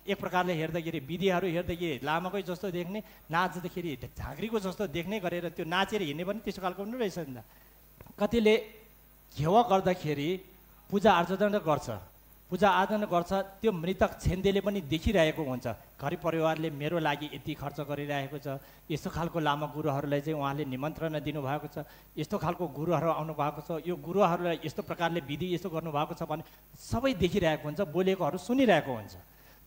एक प्रकारले हेर्दाखेरि विधिहरू हेर्दाखेरि लामाकै जस्तो देख्ने, नाच्दाखेरि झाँक्रीको जस्तो देख्ने गरेर त्यो नाचेर हिँड्ने पनि त्यस्तो खालको पनि रहेछ नि त। कतिले घेवा गर्दाखेरि पूजा आर्चना गर्छ, पूजा आर्चना गर्छ, त्यो मृतक छेन्देले पनि देखिरहेको हुन्छ, घर परिवारले मेरो लागि यति खर्च गरिरहेको छ, यस्तो खालको लामा गुरुहरूलाई चाहिँ उहाँले निमन्त्रणा दिनुभएको छ, यस्तो खालको गुरुहरू आउनु भएको छ, यो गुरुहरूलाई यस्तो प्रकारले विधि यस्तो गर्नुभएको छ भने सबै देखिरहेको हुन्छ, बोलेकोहरू सुनिरहेको हुन्छ।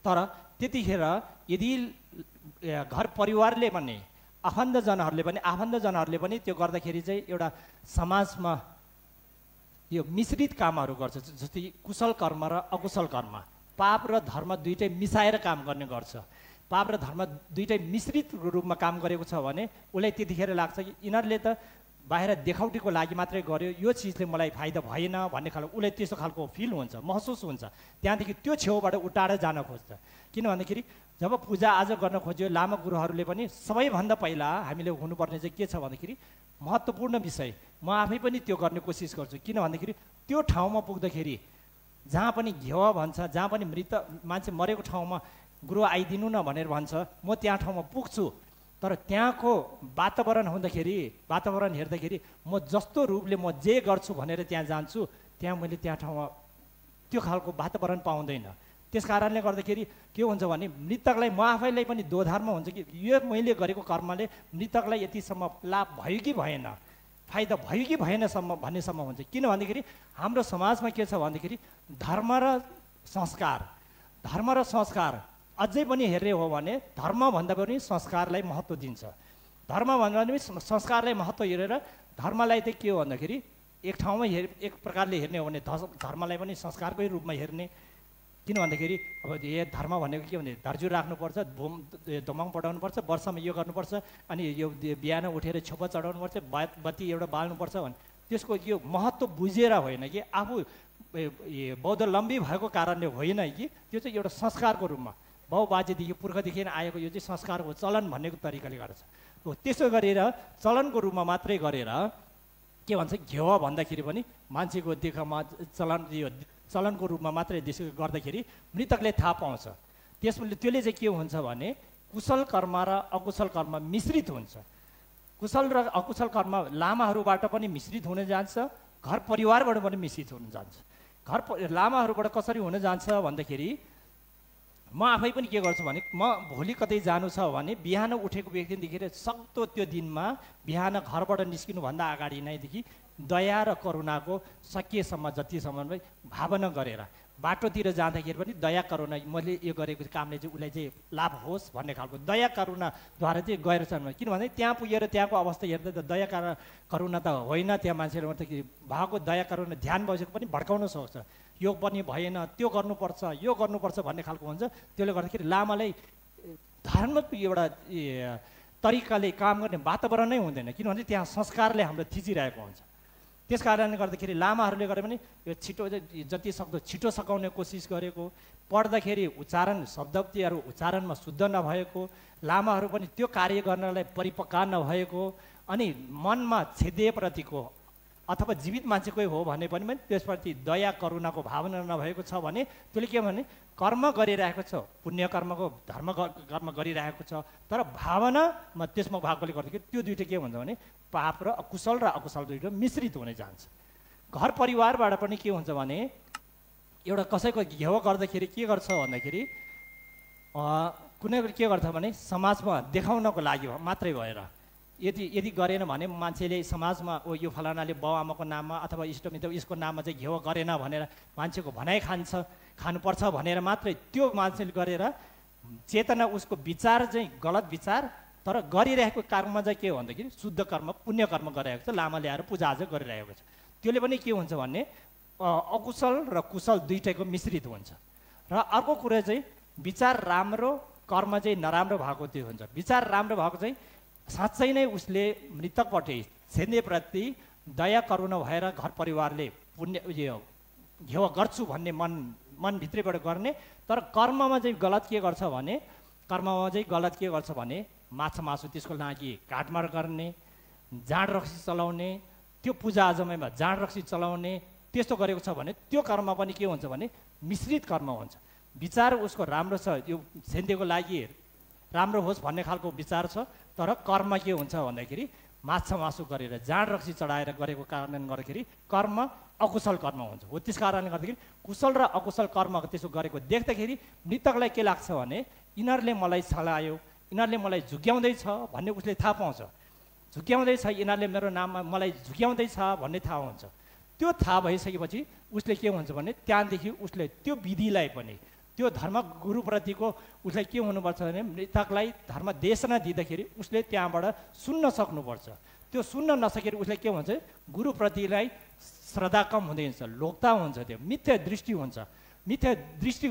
तर त्यतिखेर यदि घर परिवारले पनि आफन्तजनहरूले पनि त्यो गर्दाखेरि चाहिँ एउटा समाजमा यो मिश्रित कामहरू गर्छ, जस्तै कुशल कर्म र अकुशल कर्म, पाप र धर्म दुइटै मिसाएर काम गर्ने गर्छ। पाप र धर्म दुइटै मिश्रित रूपमा काम गरेको छ भने उसलाई त्यतिखेर लाग्छ कि यिनीहरूले त बाहिर देखाउटीको लागि मात्रै गर्यो, यो चिजले मलाई फाइदा भएन भन्ने खालको उसलाई त्यस्तो खालको फिल हुन्छ, महसुस हुन्छ। त्यहाँदेखि त्यो छेउबाट उटाएर जान खोज्छ। किन भन्दाखेरि जब पूजा आज गर्न खोज्यो लामा गुरुहरूले पनि सबैभन्दा पहिला हामीले हुनुपर्ने चाहिँ के छ भन्दाखेरि महत्त्वपूर्ण विषय, म आफै पनि त्यो गर्ने कोसिस गर्छु। किन भन्दाखेरि त्यो ठाउँमा पुग्दाखेरि जहाँ पनि घेवा भन्छ, जहाँ पनि मृत मान्छे मरेको ठाउँमा गुरु आइदिनु न भनेर भन्छ, म त्यहाँ ठाउँमा पुग्छु। तर त्यहाँको वातावरण हेर्दाखेरि म जस्तो रूपले म जे गर्छु भनेर त्यहाँ जान्छु, त्यहाँ मैले त्यहाँ ठाउँमा त्यो खालको वातावरण पाउँदैन। त्यस कारणले गर्दाखेरि के हुन्छ भने मृतकलाई म आफैलाई पनि दोधारमा हुन्छ कि यो मैले गरेको कर्मले मृतकलाई यतिसम्म लाभ भयो कि भएन, फाइदा भयो कि भएनसम्म भन्नेसम्म हुन्छ। किन भन्दाखेरि हाम्रो समाजमा के छ भन्दाखेरि धर्म र संस्कार अझै पनि हेर्ने हो भने धर्मभन्दा पनि संस्कारलाई महत्त्व दिन्छ। धर्मभन्दा पनि संस्कारलाई महत्त्व हेरेर धर्मलाई चाहिँ के हो भन्दाखेरि एक ठाउँमा एक प्रकारले हेर्ने हो भने धर्मलाई पनि संस्कारकै रूपमा हेर्ने। किन भन्दाखेरि अब यो धर्म भनेको के भने धर्जु राख्नुपर्छ, धोमाङ पठाउनुपर्छ, वर्षमा यो गर्नुपर्छ, अनि यो बिहान उठेर छोपा चढाउनुपर्छ, बत्ती एउटा बाल्नुपर्छ भने त्यसको यो महत्त्व बुझेर होइन कि आफू बौद्धलम्बी भएको कारणले होइन कि त्यो चाहिँ एउटा संस्कारको रूपमा बाउबाजेदेखि पुर्खादेखि आएको यो चाहिँ संस्कार हो, चलन भन्नेको तरिकाले गर्छ। हो त्यसो गरेर चलनको रूपमा मात्रै गरेर के भन्छ घेवा भन्दाखेरि पनि मान्छेको देखामा चलनको रूपमा मात्रै त्यसो गर्दाखेरि मृतकले थाहा पाउँछ। त्यसले चाहिँ के हुन्छ भने कुशल कर्म र अकुशल कर्म मिश्रित हुन्छ। कुशल र अकुशल कर्म लामाहरूबाट पनि मिश्रित हुन जान्छ, घर परिवारबाट पनि मिश्रित हुन जान्छ। लामाहरूबाट कसरी हुन जान्छ भन्दाखेरि म आफै पनि के गर्छु भने म भोलि कतै जानु छ भने बिहान उठेको व्यक्तिदेखि सक्दो त्यो दिनमा बिहान घरबाट निस्किनुभन्दा अगाडि नैदेखि दया र करुणाको सकिएसम्म जतिसम्म भावना गरेर बाटोतिर जाँदाखेरि पनि दया करुणा मैले यो गरेको कामले चाहिँ उसलाई चाहिँ लाभ होस् भन्ने खालको दया करुणाद्वारा चाहिँ गएर छन्। किनभने त्यहाँ पुगेर त्यहाँको अवस्था हेर्दा त दया करुणा त होइन, त्यहाँ मान्छेहरू भएको दया करुणा ध्यान बसेको पनि भड्काउन सक्छ, यो पनि भएन, त्यो गर्नुपर्छ, यो गर्नुपर्छ भन्ने खालको हुन्छ। त्यसले गर्दाखेरि लामालाई धार्मिक एउटा तरिकाले काम गर्ने वातावरण नै हुँदैन, किनभने त्यहाँ संस्कारले हाम्रो थिचिरहेको हुन्छ। त्यस कारणले गर्दाखेरि लामाहरूले गरे पनि यो छिटो जति सक्दो छिटो सकाउने कोसिस गरेको, पढ्दाखेरि शब्दावलीहरू उच्चारणमा शुद्ध नभएको, लामाहरू पनि त्यो कार्य गर्नलाई परिपक्व नभएको, अनि मनमा छेदेप्रतिको अथवा जीवित मान्छेकै हो भने पनि त्यसप्रति दया करुणाको भावना नभएको छ भने त्यसले के भने कर्म गरिरहेको छ, पुण्य कर्मको धर्म कर्म गरिरहेको छ, तर भावनामा त्यसमा भएकोले गर्दाखेरि त्यो दुइटै के हुन्छ भने पाप र अकुशल दुइटै मिश्रित हुन जान्छ। घर परिवारबाट पनि के हुन्छ भने एउटा कसैको घेवा गर्दाखेरि के गर्छ भन्दाखेरि कुनै के गर्छ भने समाजमा देखाउनको लागि मात्रै भएर यदि गरेन भने मान्छेले समाजमा यो फलानाले बाउआमाको नाममा अथवा इष्टमित्र यसको नाममा चाहिँ घेवा गरेन भनेर मान्छेको भनाइ खानुपर्छ भनेर मात्रै त्यो मान्छेले गरेर चेतना उसको विचार चाहिँ गलत विचार, तर गरिरहेको कर्ममा चाहिँ के हो भन्दाखेरि शुद्ध कर्म पुण्य कर्म गरिरहेको छ, लामा ल्याएर पूजाआजा गरिरहेको छ। त्यसले पनि के हुन्छ भने अकुशल र कुशल दुइटैको मिश्रित हुन्छ। र अर्को कुरा चाहिँ विचार राम्रो कर्म चाहिँ नराम्रो भएको त्यो हुन्छ। विचार राम्रो भएको चाहिँ साँच्चै नै उसले मृतकपट्टि छेन्देप्रति दया करुणा भएर घर परिवारले पुण्य घेवा गर्छु भन्ने मनभित्रैबाट गर्ने, तर कर्ममा चाहिँ गलत के गर्छ भने माछा मासु त्यसको लागि काटमार गर्ने, जाँड रक्सी चलाउने, त्यो पूजाआजामा जाँड रक्सी चलाउने त्यस्तो गरेको छ भने त्यो कर्म पनि के हुन्छ भने मिश्रित कर्म हुन्छ। विचार उसको राम्रो छ, यो सेन्तेको लागि राम्रो होस् भन्ने खालको विचार छ, तर कर्म के हुन्छ भन्दाखेरि माछा मासु गरेर जाँड रक्सी चढाएर गरेको कारणले गर्दाखेरि कर्म अकुशल कर्म हुन्छ। हो त्यस कारणले गर्दाखेरि कुशल र अकुशल कर्म त्यसो गरेको देख्दाखेरि मृतकलाई के लाग्छ भने यिनीहरूले मलाई छलायो, यिनीहरूले मलाई झुक्याउँदैछ भन्ने उसले थाहा पाउँछ। झुक्याउँदैछ, यिनीहरूले मेरो नाममा मलाई झुक्याउँदैछ भन्ने थाहा हुन्छ। त्यो थाहा भइसकेपछि उसले के हुन्छ भने त्यहाँदेखि उसले त्यो विधिलाई पनि त्यो धर्म गुरुप्रतिको उसलाई के हुनुपर्छ भने मृतकलाई धर्म देशना दिँदाखेरि उसले त्यहाँबाट सुन्न सक्नुपर्छ। त्यो सुन्न नसकेर उसले के भन्छ गुरुप्रतिलाई श्रद्धा कम हुँदै हुन्छ, लोकता हुन्छ, त्यो मिथ्या दृष्टि हुन्छ, मिथ्या दृष्टि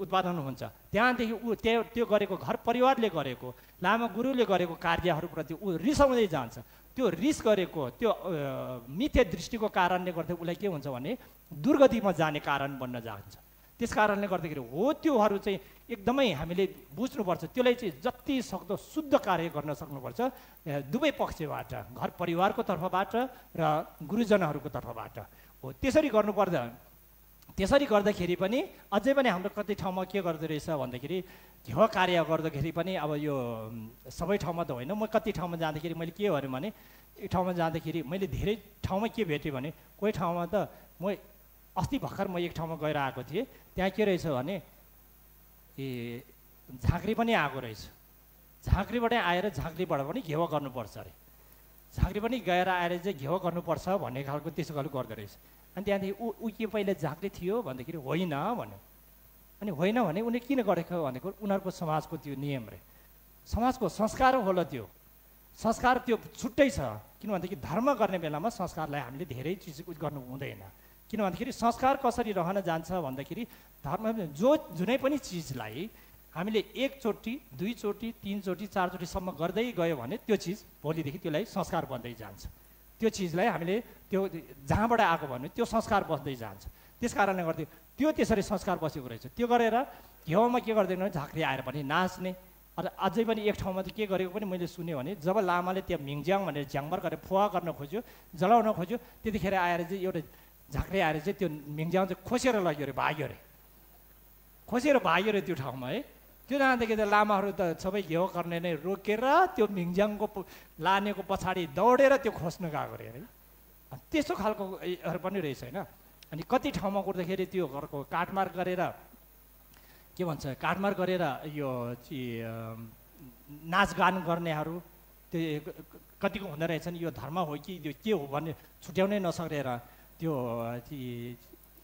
उत्पादन हुन्छ। त्यहाँदेखि ऊ त्यो गरेको घर परिवारले गरेको लामा गुरुले गरेको कार्यहरूप्रति ऊ रिसाउँदै जान्छ। त्यो रिस गरेको त्यो मिथ्या दृष्टिको कारणले गर्दा उसलाई के हुन्छ भने दुर्गतिमा जाने कारण बन्न जान्छ। त्यस कारणले गर्दाखेरि हो त्योहरू चाहिँ एकदमै हामीले बुझ्नुपर्छ। त्यसलाई चाहिँ जति सक्दो शुद्ध कार्य गर्न सक्नुपर्छ दुवै पक्षबाट, घर परिवारको तर्फबाट र गुरुजनहरूको तर्फबाट। हो त्यसरी गर्नुपर्दा, त्यसरी गर्दाखेरि पनि अझै पनि हाम्रो कति ठाउँमा के गर्दो रहेछ भन्दाखेरि घिउ कार्य गर्दाखेरि पनि अब यो सबै ठाउँमा त होइन, म कति ठाउँमा जाँदाखेरि मैले के गरेँ भने एक ठाउँमा जाँदाखेरि मैले धेरै ठाउँमा के भेटेँ भने कोही ठाउँमा त म अस्ति भर्खर म एक ठाउँमा गएर आएको थिएँ, त्यहाँ के रहेछ भने झाँक्री पनि आएको रहेछ। झाँक्रीबाटै आएर झाँक्रीबाट पनि घिउ गर्नुपर्छ अरे, झाँक्री पनि गएर आएर चाहिँ घिउ गर्नुपर्छ भन्ने खालको त्यसो खालको गर्दो रहेछ। अनि त्यहाँदेखि ऊ के पहिले झाँक्री थियो भन्दाखेरि होइन भन्यो। अनि होइन भने उनले किन गरेको भनेको उनीहरूको समाजको त्यो नियम रे, समाजको संस्कार होला, त्यो संस्कार त्यो छुट्टै छ। किन भन्दाखेरि धर्म गर्ने बेलामा संस्कारलाई हामीले धेरै चिज गर्नु हुँदैन। किन भन्दाखेरि संस्कार कसरी रहन जान्छ भन्दाखेरि धर्म जुनै पनि चिजलाई हामीले एकचोटि दुईचोटि तीनचोटि चारचोटिसम्म गर्दै गयो भने त्यो चिज भोलिदेखि त्यसलाई संस्कार बन्दै जान्छ। त्यो चिजलाई हामीले त्यो जहाँबाट आएको भने त्यो संस्कार बस्दै जान्छ। त्यस कारणले गर्दा त्यो त्यसरी संस्कार बसेको रहेछ। त्यो गरेर घिउमा के गर्दैन झाँक्री आएर पनि नाच्ने। अझै पनि एक ठाउँमा त के गरेको पनि मैले सुनेँ भने जब लामाले त्यहाँ मिङज्याङ भनेर झ्याङबर गरेर फुवा गर्न खोज्यो, जलाउन खोज्यो, त्यतिखेर आएर चाहिँ एउटा झाँक्री आएर चाहिँ त्यो मिङज्याङ चाहिँ खोसेर लग्यो अरे, भाग्यो अरे, खोसेर भाग्यो अरे त्यो ठाउँमा है। त्यो जाँदाखेरि त लामाहरू त सबै घिउ गर्ने नै रोकेर त्यो मिङज्याङको लानेको पछाडि दौडेर त्यो खोज्न गएको अरे है। त्यस्तो खालकोहरू पनि रहेछ होइन। अनि कति ठाउँमा कुर्दाखेरि त्यो घरको काटमार गरेर के भन्छ, काटमार गरेर यो नाचगान गर्नेहरू त्यो कतिको हुँदो रहेछन्, यो धर्म हो कि त्यो के हो भन्ने छुट्याउनै नसकेर त्यो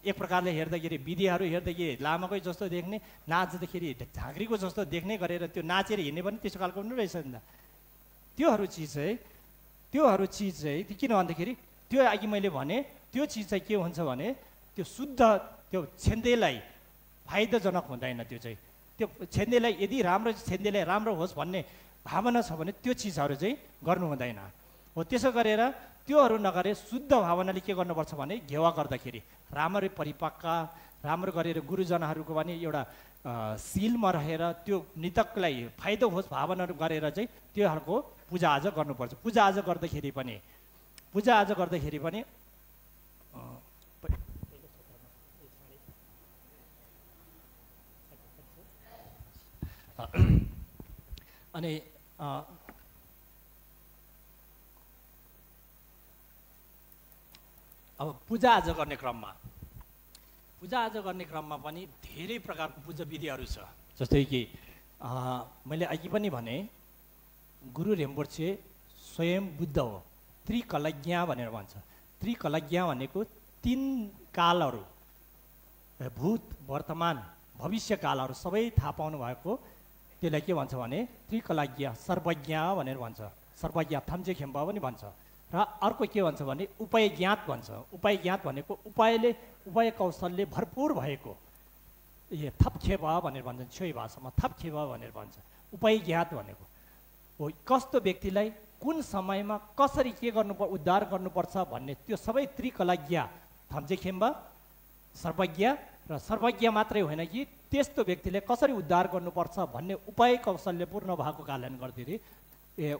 एक प्रकारले हेर्दाखेरि विधिहरू हेर्दाखेरि लामाकै जस्तो देख्ने, नाच्दाखेरि झाँक्रीको जस्तो देख्ने गरेर त्यो नाचेर हिँड्ने पनि त्यस्तो खालको पनि रहेछ नि त। त्योहरू चिज चाहिँ किन भन्दाखेरि त्यो अघि मैले भने त्यो चिज चाहिँ के हुन्छ भने त्यो शुद्ध त्यो छेन्देलाई फाइदाजनक हुँदैन। त्यो चाहिँ त्यो छेन्देलाई यदि राम्रो छेन्देलाई राम्रो होस् भन्ने भावना छ भने त्यो चिजहरू चाहिँ गर्नु हुँदैन। हो त्यसो गरेर त्योहरू नगरे शुद्ध भावनाले के गर्नुपर्छ भने घेवा गर्दाखेरि राम्ररी परिपक्का राम्रो गरेर गुरुजनहरूको पनि एउटा सिलमा रहेर त्यो मृतकलाई फाइदा होस् भावनाहरू गरेर चाहिँ त्योहरूको पूजाआजा गर्नुपर्छ। पूजाआजा गर्दाखेरि पनि अनि अब पूजाआजा गर्ने क्रममा पनि धेरै प्रकारको पूजा विधिहरू छ। जस्तै कि मैले अघि पनि भने गुरु रिम्पोछे स्वयं बुद्ध हो, त्रिकलज्ञा भनेर भन्छ। त्रिकलज्ञा भनेको तीन कालहरू, भूत वर्तमान भविष्य कालहरू सबै थाहा पाउनु भएको, त्यसलाई के भन्छ भने त्रिकलज्ञा सर्वज्ञ भनेर भन्छ। सर्वज्ञ थम्चे खेम्बा पनि भन्छ। र अर्को के भन्छ भने उपाय ज्ञात भन्छ। उपाय ज्ञात भनेको उपाय कौशलले भरपुर भएको, थप खेबा भनेर भन्छ, छोइ भाषामा थप खेबा भनेर भन्छ। उपाय ज्ञात भनेको हो कस्तो व्यक्तिलाई कुन समयमा कसरी के उद्धार गर्नुपर्छ भन्ने त्यो सबै त्रिकलज्ञ थम्चे खेम्बा सर्वज्ञ र सर्वज्ञ मात्रै होइन कि त्यस्तो व्यक्तिले कसरी उद्धार गर्नुपर्छ भन्ने उपाय कौशल्य पूर्ण भएको कारणले गर्दाखेरि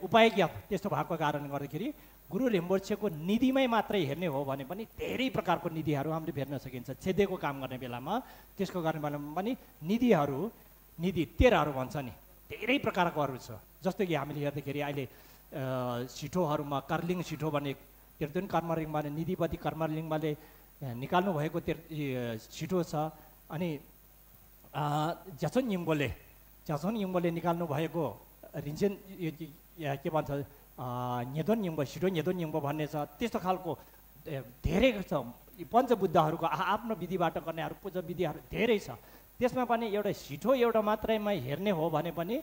उपाय ज्ञात त्यस्तो भएको कारणले गर्दाखेरि गुरु रिम्पोछेको निधिमै मात्रै हेर्ने हो भने पनि धेरै प्रकारको निधिहरू हामीले भेट्न सकिन्छ। छेदेको काम गर्ने बेलामा त्यसको गर्ने बेलामा पनि निधि तेह्रहरू भन्छ नि, धेरै प्रकारकोहरू छ। जस्तो कि हामीले हेर्दाखेरि अहिले सिठोहरूमा कर्लिङ सिठो भने तेर्तुन कर्मलिङमाले निधिपति कर्मलिङमाले निकाल्नु भएको सिठो छ। अनि झ्याछोन यिम्बोले निकाल्नु भएको रिन्चेन के भन्छ नेदोन यिम्बो सिठो नेदोन यिम्बो भन्ने छ। त्यस्तो खालको धेरै छ। पञ्चबुद्धहरूको आफ्नो विधिबाट गर्नेहरू पूजा विधिहरू धेरै छ। त्यसमा पनि एउटा सिठो एउटा मात्रैमा हेर्ने हो भने पनि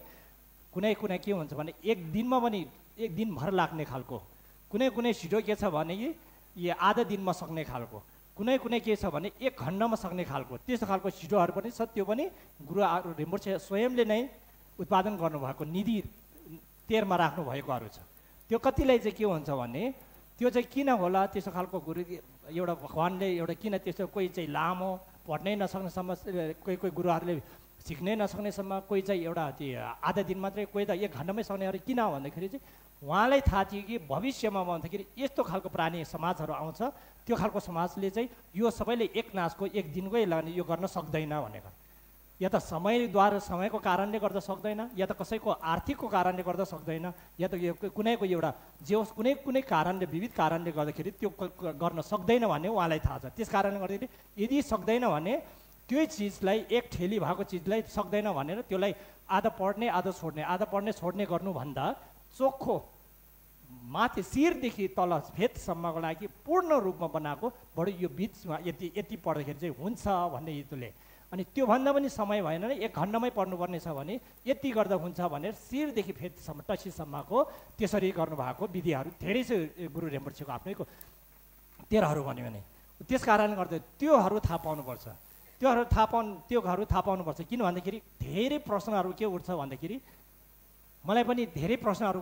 कुनै के हुन्छ भने एक दिनभर लाग्ने खालको, कुनै सिठो के छ भने यो आधा दिनमा सक्ने खालको, कुनै के छ भने 1 घण्टामा सक्ने खालको, त्यस्तो खालको सिठोहरू पनि छ। त्यो पनि गुरु रिम्पोछे स्वयंले नै उत्पादन गर्नुभएको निधि तेरमा राख्नु भएकोहरू छ। त्यो कतिलाई चाहिँ के हुन्छ भने त्यो चाहिँ किन होला त्यस्तो खालको गुरु एउटा भगवान्ले एउटा किन त्यस्तो कोही चाहिँ लामो पढ्नै नसक्नेसम्म, कोही गुरुहरूले सिक्नै नसक्नेसम्म, कोही चाहिँ एउटा आधा दिन मात्रै, कोही त 1 घण्टामै सक्नेहरू किन भन्दाखेरि चाहिँ उहाँलाई थाहा थियो कि भविष्यमा भन्दाखेरि यस्तो खालको प्राणी समाजहरू आउँछ, त्यो खालको समाजले चाहिँ यो सबैले एक नाचको 1 दिनकै लाने यो गर्न सक्दैन भनेर। या त समयको कारणले गर्दा सक्दैन, या त कसैको आर्थिकको कारणले गर्दा सक्दैन, या त यो कुनैको एउटा जे होस् कुनै कारणले विविध कारणले गर्दाखेरि त्यो गर्न सक्दैन भन्ने उहाँलाई थाहा छ। त्यस कारणले गर्दाखेरि यदि सक्दैन भने त्यो चिजलाई एक ठेली भएको चिजलाई सक्दैन भनेर त्यसलाई आधा पढ्ने छोड्ने गर्नुभन्दा चोखो माथि शिरदेखि तल फेदसम्मको लागि पूर्ण रूपमा बनाएको बढी यो बिचमा यति पढ्दाखेरि चाहिँ हुन्छ भन्ने हेतुले। अनि त्योभन्दा पनि समय भएन भने 1 घण्टामै पढ्नुपर्ने छ भने यति गर्दा हुन्छ भनेर शिरदेखि फेदसम्म टसीसम्मको त्यसरी गर्नुभएको विधिहरू धेरै छ गुरु रिम्पोछेको आफ्नैको तेह्रहरू भन्यो भने। त्यस कारणले गर्दा त्योहरू थाहा पाउनुपर्छ, त्योहरू थाहा पाउनुपर्छ। किन भन्दाखेरि धेरै प्रश्नहरू के उठ्छ भन्दाखेरि मलाई पनि धेरै प्रश्नहरू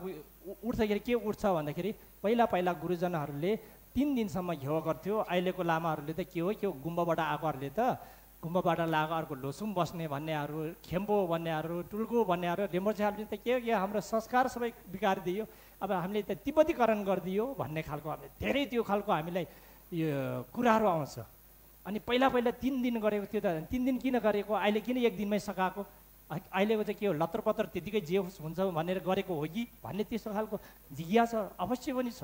उठ्दाखेरि के उठ्छ भन्दाखेरि पहिला गुरुजनहरूले 3 दिनसम्म घ्यौ गर्थ्यो। अहिलेको लामाहरूले त के हो गुम्बाबाट आएकोहरूले त गुम्बाबाट लागेको अर्को लोसुम बस्ने भन्नेहरू, खेम्बो भन्नेहरू, टुल्गो भन्नेहरू, रिम्पोछेहरूले त के हाम्रो संस्कार सबै बिगारिदियो, अब हामीले त तिब्बतीकरण गरिदियो भन्ने खालको हामीले धेरै त्यो खालको हामीलाई यो कुराहरू आउँछ। अनि पहिला 3 दिन गरेको थियो त 3 दिन किन गरेको, अहिले किन 1 दिनमै सकाएको, अहिलेको चाहिँ के हो लत्रपत्र त्यतिकै जे हुन्छ भनेर गरेको हो कि भन्ने त्यस्तो खालको जिज्ञासा अवश्य पनि छ।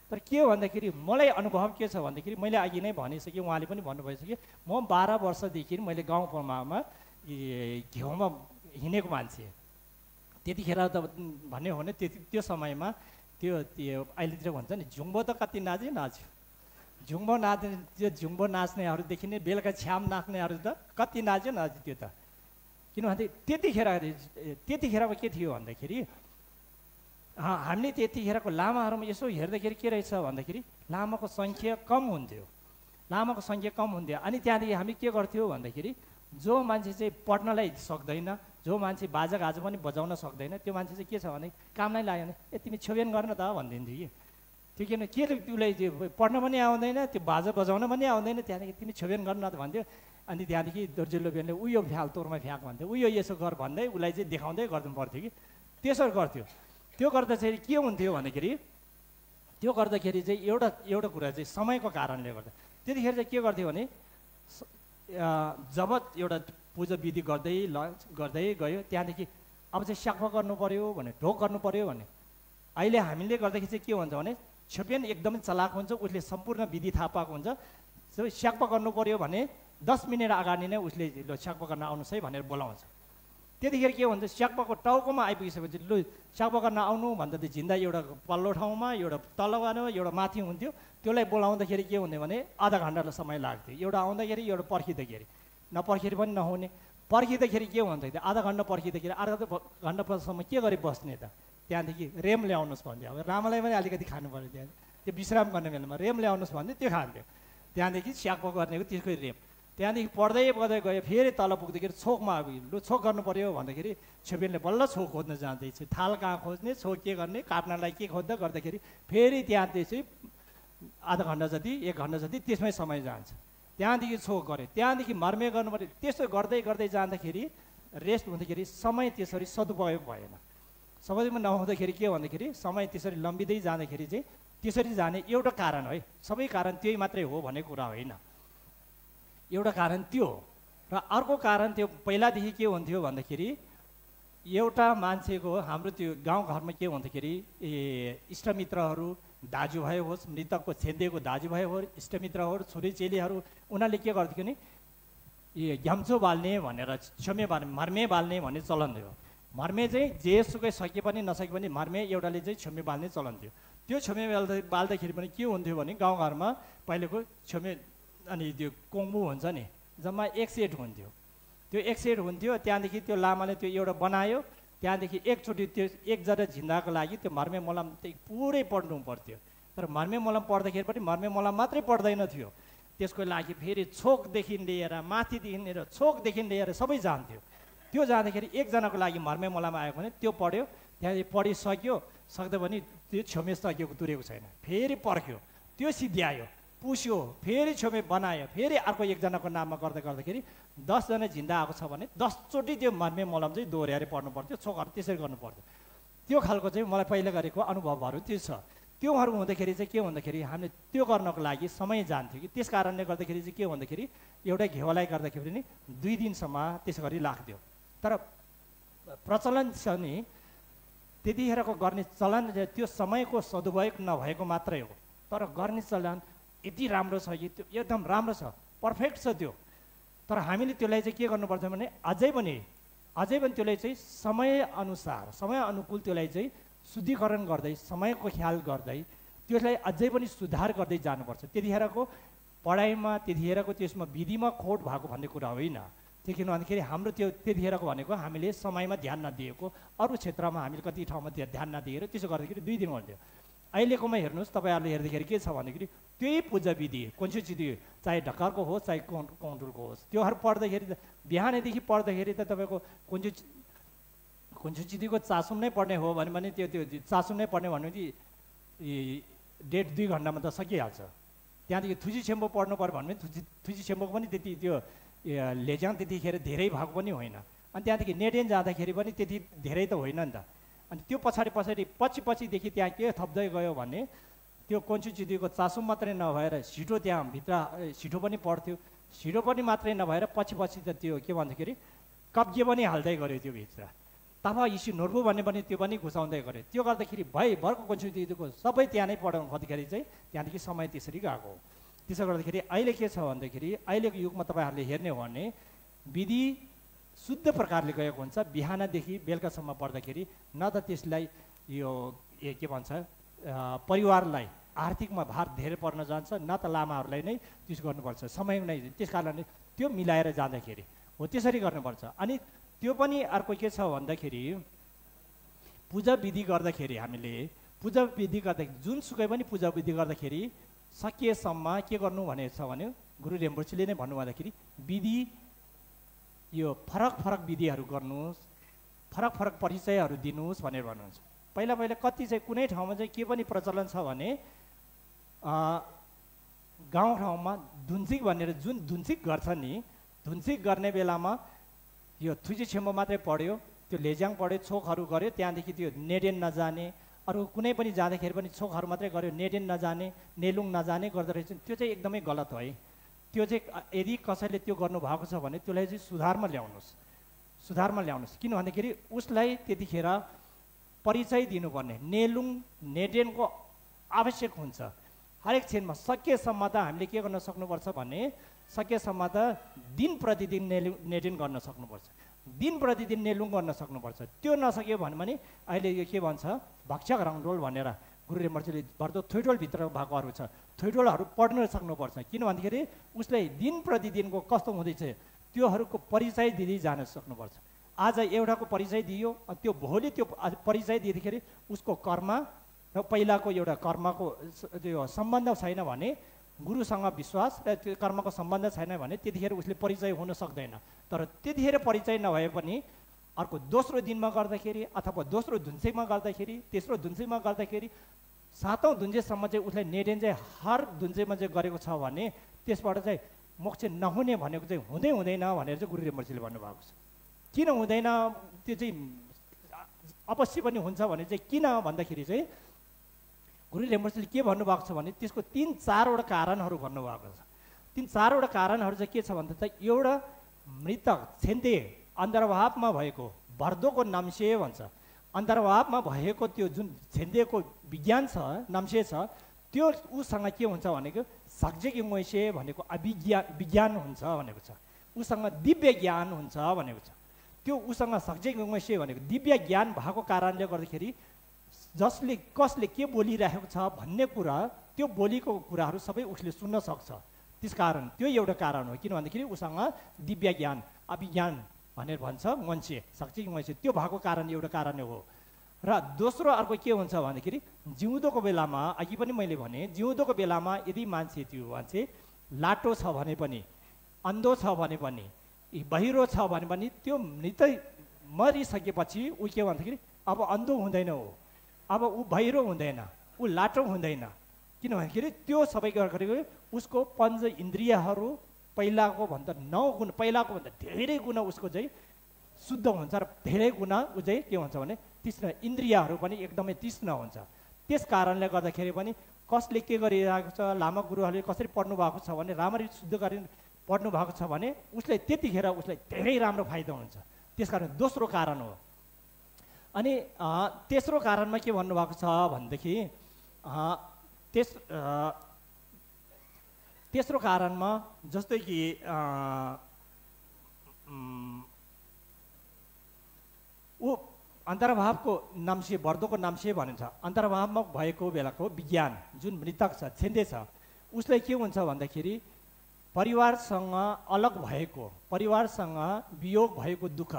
तर के हो भन्दाखेरि मलाई अनुभव के छ भन्दाखेरि मैले अघि नै भनिसकेँ, उहाँले पनि भन्नुभइसक्यो, म 12 वर्षदेखि मैले गाउँपामा घिउमा हिँडेको मान्छे। त्यतिखेर त भन्ने हो भने त्यो समयमा त्यो अहिलेतिर भन्छ नि झुम्बो त कति नाच्यो, झुम्बो नाच्नेहरूदेखि नै बेलुका छ्याम नाच्नेहरू त कति नाच्यो त्यो त। किनभने त्यतिखेरको के थियो भन्दाखेरि हामीले त्यतिखेरको लामाहरूमा यसो हेर्दाखेरि के रहेछ भन्दाखेरि लामाको सङ्ख्या कम हुन्थ्यो। अनि त्यहाँदेखि हामी के गर्थ्यौँ भन्दाखेरि जो मान्छे चाहिँ पढ्नलाई सक्दैन, जो मान्छे बाजागाजा पनि बजाउन सक्दैन, त्यो मान्छे चाहिँ के छ भने काम नै लाग्यो भने तिमी छेउन गर्न त भनिदिन्थ्यो कि त्यो किन के त्यसलाई पढ्न पनि आउँदैन, त्यो बाजा बजाउन पनि आउँदैन, त्यहाँदेखि तिमी छेउन गर्न त भन्थ्यो। अनि त्यहाँदेखि दोर्जिल्लो बेनले उयो फ्याल तोरमा फ्याँक भन्थ्यो, उयो यसो गर भन्दै उसलाई चाहिँ देखाउँदै गर्नु पर्थ्यो कि त्यसो गर्थ्यो। त्यो गर्दा चाहिँ के हुन्थ्यो भन्दाखेरि त्यो गर्दाखेरि चाहिँ एउटा कुरा चाहिँ समयको कारणले गर्दा त्यतिखेर चाहिँ के गर्थ्यो भने जब एउटा पूजा विधि गर्दै गयो त्यहाँदेखि अब चाहिँ स्याक्पा गर्नु पर्यो भने ढोक गर्नु पर्यो भने अहिले हामीले गर्दाखेरि चाहिँ के हुन्छ भने छेपियन एकदमै चलाक हुन्छ, उसले सम्पूर्ण विधि थाहा पाएको हुन्छ। स्याक्पा गर्नु पर्यो भने 10 मिनट अगाडि नै उसले स्याक्पा गर्न आउनुहोस् है भनेर बोलाउँछ। त्यतिखेर के हुन्छ स्याक्पाको टाउकोमा आइपुगिसकेपछि लु स्याक्पा गर्न आउनु भन्दा त झिन्दा एउटा पल्लो ठाउँमा एउटा तलवानो एउटा माथि हुन्थ्यो, त्यसलाई बोलाउँदाखेरि के हुन्थ्यो भने आधा घन्टा समय लाग्थ्यो, एउटा आउँदाखेरि एउटा पर्खिँदाखेरि, नपर्खिँदै पनि नहुने, पर्खिँदाखेरि के हुन्थ्यो आधा घन्टा पर्खिँदाखेरि आधा घन्टासम्म के गरी बस्ने त, त्यहाँदेखि रेम ल्याउनुहोस् भन्थ्यो। अब रामलाई पनि अलिकति खानु पऱ्यो, त्यहाँ त्यो विश्राम गर्ने बेलामा रेम ल्याउनुहोस् भन्थ्यो, त्यो खान्थ्यो। त्यहाँदेखि स्याक्पा गर्नेको त्यसकै रेम, त्यहाँदेखि पढ्दै गयो फेरि तल पुग्दाखेरि छोकमा लु छोक गर्नु पर्यो भन्दाखेरि छेपेनले बल्ल छोक खोज्न जाँदैछ, थाल कहाँ खोज्ने, छोक के गर्ने, काट्नलाई के खोज्दा गर्दाखेरि फेरि त्यहाँ त्यसै आधा घन्टा जति 1 घन्टा जति त्यसमै समय जान्छ। त्यहाँदेखि छोक गऱ्यो, त्यहाँदेखि मर्मे गर्नु पऱ्यो, त्यसो गर्दै जाँदाखेरि रेस्ट हुँदाखेरि समय त्यसरी सदुपयोग भएन। सदुपयोग नहुँदाखेरि के भन्दाखेरि समय त्यसरी लम्बिँदै जाँदाखेरि चाहिँ त्यसरी जाने एउटा कारण है, सबै कारण त्यही मात्रै हो भन्ने कुरा होइन। एउटा कारण त्यो हो र अर्को कारण त्यो पहिलादेखि के हुन्थ्यो भन्दाखेरि एउटा मान्छेको हाम्रो त्यो गाउँघरमा के हुन्थ्यो इष्टमित्रहरू, दाजुभाइ होस्, मृतकको छेदिएको दाजुभाइ होस्, इष्टमित्रहरू, छोरीचेलीहरू, उनीहरूले के गर्थ्यो भने घ्याम्चो बाल्ने भनेर छ्योमे बाल्ने, मर्मे बाल्ने भन्ने चलन थियो। मर्मे चाहिँ जेसुकै सके पनि नसके पनि मर्मे एउटाले चाहिँ छ्योमे बाल्ने चलन थियो। त्यो छ्योमे बाल्दाखेरि पनि के हुन्थ्यो भने गाउँघरमा पहिलेको छ्योमे अनि त्यो कोङ्बु हुन्छ नि, जम्मा 1 सेट हुन्थ्यो। त्यो 1 सेट हुन्थ्यो, त्यहाँदेखि त्यो लामाले त्यो एउटा बनायो, त्यहाँदेखि एकचोटि त्यो एकजना झिन्दाको लागि त्यो मर्मे मलम चाहिँ पुरै पढ्नु पर्थ्यो। तर मर्मे मलम पढ्दाखेरि पनि मर्मे मलम मात्रै पढ्दैन थियो, त्यसको लागि फेरि छोकदेखि लिएर माथिदेखि लिएर छोकदेखि लिएर सबै जान्थ्यो। त्यो जाँदाखेरि एकजनाको लागि मर्मे मलम आयो भने त्यो पढ्यो, त्यहाँदेखि पढिसक्यो, सक्दा पनि त्यो छ्योमे सकिएको तुरेको छैन, फेरि पर्ख्यो, त्यो सिद्ध्यायो, पुस्यो, फेरि छ्योमे बनायो, फेरि अर्को एकजनाको नाममा गर्दाखेरि 10 जना झिन्दा आएको छ भने 10 चोटि त्यो मर्मे मलम चाहिँ दोहोऱ्याएर पढ्नु पर्थ्यो, छोकहरू त्यसरी गर्नु पर्थ्यो। त्यो खालको चाहिँ मलाई पहिला गरेको अनुभवहरू त्यो छ। त्योहरू हुँदाखेरि चाहिँ के भन्दाखेरि हामीले त्यो गर्नको लागि समय जान्थ्यो कि, त्यस कारणले गर्दाखेरि चाहिँ के भन्दाखेरि एउटा घेवालाई गर्दाखेरि नि 2 दिनसम्म त्यसो गरी लाग्थ्यो। तर प्रचलन छ नि त्यतिखेरको गर्ने चलन त्यो समयको सदुपयोग नभएको मात्रै हो, तर गर्ने चलन यति राम्रो छ कि त्यो एकदम राम्रो छ, पर्फेक्ट छ त्यो। तर हामीले त्यसलाई चाहिँ के गर्नुपर्छ भने अझै पनि त्यसलाई चाहिँ समयअनुसार, समय अनुकूल त्यसलाई चाहिँ शुद्धिकरण गर्दै, समयको ख्याल गर्दै त्यसलाई अझै पनि सुधार गर्दै जानुपर्छ। त्यतिखेरको पढाइमा, त्यतिखेरको त्यसमा विधिमा खोट भएको भन्ने कुरा होइन। त्यो किन भन्दाखेरि हाम्रो त्यो त्यतिखेरको भनेको हामीले समयमा ध्यान नदिएको, अरू क्षेत्रमा हामीले कति ठाउँमा ध्यान नदिएर त्यसो गर्दाखेरि 2 दिन हुन्थ्यो। अहिलेकोमा हेर्नुहोस्, तपाईँहरूले हेर्दाखेरि के छ भन्दाखेरि त्यही पूजा विधि कोन्चुचिदी चाहे ढकालको होस् चाहे कौन्टुलको होस्, त्योहरू पढ्दाखेरि बिहानैदेखि पढ्दाखेरि त तपाईँको कोन्चुचिदीको चासुम नै पढ्ने हो भने त्यो चासुम नै पढ्ने भने 1.5 घन्टामा त सकिहाल्छ। त्यहाँदेखि थुजी छेम्बो पढ्नु पऱ्यो भने थुजी छेम्बोको पनि त्यति त्यो लेज्याङ त्यतिखेर धेरै भएको पनि होइन, अनि त्यहाँदेखि नेडेन जाँदाखेरि पनि त्यति धेरै त होइन नि त। अनि त्यो पछिदेखि त्यहाँ के थप्दै गयो भने त्यो कोन्चुचिदीको चासुम मात्रै नभएर छिटो त्यहाँ भित्र छिटो पनि पढ्थ्यो, छिटो पनि मात्रै नभएर पछि त त्यो के भन्दाखेरि कब्जे पनि हाल्दै गऱ्यो त्यो भित्र, तब इसी नोर्बु भन्ने पनि त्यो पनि घुसाउँदै गऱ्यो। त्यो गर्दाखेरि भरको कोन्चुचिदीको सबै त्यहाँ नै पढाउनु खोज्दाखेरि चाहिँ त्यहाँदेखि समय त्यसरी गएको हो। त्यसो गर्दाखेरि अहिले के छ भन्दाखेरि अहिलेको युगमा तपाईँहरूले हेर्ने हो भने विधि शुद्ध प्रकारले गएको हुन्छ। बिहानदेखि बेलुकासम्म पढ्दाखेरि न त त्यसलाई यो के भन्छ परिवारलाई आर्थिकमा भार धेरै पर्न जान्छ, न त लामाहरूलाई नै त्यसो गर्नुपर्छ, समय नै। त्यस कारणले त्यो मिलाएर जाँदाखेरि हो त्यसरी गर्नुपर्छ। अनि त्यो पनि अर्को के छ भन्दाखेरि पूजा विधि गर्दाखेरि हामीले पूजा विधि गर्दाखेरि जुनसुकै पनि पूजा विधि गर्दाखेरि सकिएसम्म के गर्नु भनेको छ भने गुरु रेम्बोछीले नै भन्नुभन्दाखेरि विधि यो फरक विधिहरू गर्नुहोस्, फरक परिचयहरू दिनुहोस् भनेर भन्नुहुन्छ। पहिला कति चाहिँ कुनै ठाउँमा चाहिँ के पनि प्रचलन छ भने गाउँ ठाउँमा धुन्सिक भनेर जुन धुन्सिक गर्छ नि, धुन्सिक गर्ने बेलामा यो थुजी छेम्बो मात्रै पढ्यो, त्यो लेज्याङ पढ्यो, छोकहरू गऱ्यो, त्यहाँदेखि त्यो नेडेन नजाने, अरू कुनै पनि जाँदाखेरि पनि छोकहरू मात्रै गऱ्यो, नेडेन नजाने, नेलुङ नजाने गर्दो रहेछ। त्यो चाहिँ एकदमै गलत हो है। त्यो चाहिँ यदि कसैले त्यो गर्नुभएको छ भने त्यसलाई चाहिँ सुधारमा ल्याउनुहोस्। किन भन्दाखेरि उसलाई त्यतिखेर परिचय दिनुपर्ने, नेलुङ नेडेनको आवश्यक हुन्छ हरेक क्षणमा। सकेसम्म त हामीले के गर्न सक्नुपर्छ भने सकेसम्म त दिन प्रतिदिन नेडेन गर्न सक्नुपर्छ, दिन प्रतिदिन नेलुङ गर्न सक्नुपर्छ। त्यो नसक्यो भने अहिले यो के भन्छ भक्षक रङडोल भनेर गुरु रेम्बोछीले भर्दो थोइडोलभित्र भएकोहरू छ, थोइडोलहरू पढ्न सक्नुपर्छ। किन भन्दाखेरि उसले दिन प्रतिदिनको कस्तो हुँदैछ त्योहरूको परिचय दिँदै जान सक्नुपर्छ। आज एउटाको परिचय दियो, त्यो भोलि त्यो परिचय दिँदाखेरि उसको कर्म र पहिलाको एउटा कर्मको त्यो सम्बन्ध छैन भने, गुरुसँग विश्वास र त्यो कर्मको सम्बन्ध छैन भने त्यतिखेर उसले परिचय हुन सक्दैन। तर त्यतिखेर परिचय नभए पनि अर्को दोस्रो दिनमा गर्दाखेरि अथवा दोस्रो धुन्सेमा गर्दाखेरि, तेस्रो धुन्सेमा गर्दाखेरि, 7औं धुन्जेसम्म चाहिँ उसलाई नेडेन चाहिँ हर धुन्जेमा चाहिँ गरेको छ भने त्यसबाट चाहिँ मोक्ष नहुने भनेको चाहिँ हुँदैन भनेर चाहिँ गुरु रेम्बोछीले भन्नुभएको छ। किन हुँदैन त्यो चाहिँ अवश्य पनि हुन्छ भने चाहिँ किन भन्दाखेरि चाहिँ गुरु रिम्पोछेले के भन्नुभएको छ भने त्यसको 3-4वटा कारणहरू भन्नुभएको छ। 3-4वटा कारणहरू चाहिँ के छ भन्दा चाहिँ एउटा मृतक छेन्दे अन्तर्भावमा भएको भर्दोको नाम्से भन्छ। अन्तर्भावमा भएको त्यो जुन छेन्देको विज्ञान छ नाम्से छ त्यो उसँग के हुन्छ भनेको सक्जेक इमोसे भनेको विज्ञान हुन्छ भनेको छ। उसँग दिव्य ज्ञान हुन्छ भनेको छ। त्यो उसँग सक्जेक इमोसे भनेको दिव्य ज्ञान भएको कारणले गर्दाखेरि जसले कसले के बोलिरहेको छ भन्ने कुरा त्यो बोलीको कुराहरू सबै उसले सुन्न सक्छ। त्यसकारण त्यो एउटा कारण हो किन भन्दाखेरि उसँग दिव्य ज्ञान अभिज्ञान भनेर भन्छ मान्छे सक्जेक इमोसे त्यो भएको कारण एउटा कारण हो। र दोस्रो अर्को के हुन्छ भन्दाखेरि जिउँदोको बेलामा अघि पनि मैले भने जिउँदोको बेलामा यदि त्यो मान्छे लाटो छ भने पनि अन्धो छ भने पनि बहिरो छ भने पनि त्यो मृत मरिसकेपछि ऊ के भन्दाखेरि अब अन्धो हुँदैन हो, अब ऊ बहिरो हुँदैन, ऊ लाटो हुँदैन। किन भन्दाखेरि त्यो सबै गरेको उसको पञ्च इन्द्रियहरू पहिलाको भन्दा 9 गुण पहिलाको भन्दा धेरै गुणा उसको चाहिँ शुद्ध हुन्छ र धेरै गुणा ऊ चाहिँ के हुन्छ भने तीक्ष्ण इन्द्रियहरू पनि एकदमै तीक्ष्ण हुन्छ। त्यस कारणले गर्दाखेरि पनि कसले के गरिरहेको छ लामा गुरुहरूले कसरी पढ्नु भएको छ भने राम्ररी शुद्ध गरी पढ्नु भएको छ भने उसले त्यतिखेर उसलाई धेरै राम्रो फाइदा हुन्छ। त्यसकारण दोस्रो कारण हो। अनि तेस्रो कारणमा के भन्नुभएको छ भनेदेखि तेस्रो कारणमा जस्तै कि ऊ अन्तर्भावको नाम्से बर्दोको नाम्से भनिन्छ। अन्तर्भावमा भएको बेलाको विज्ञान जुन मृतक छ छेन्दे छ उसलाई के हुन्छ भन्दाखेरि परिवारसँग अलग भएको परिवारसँग वियोग भएको दुःख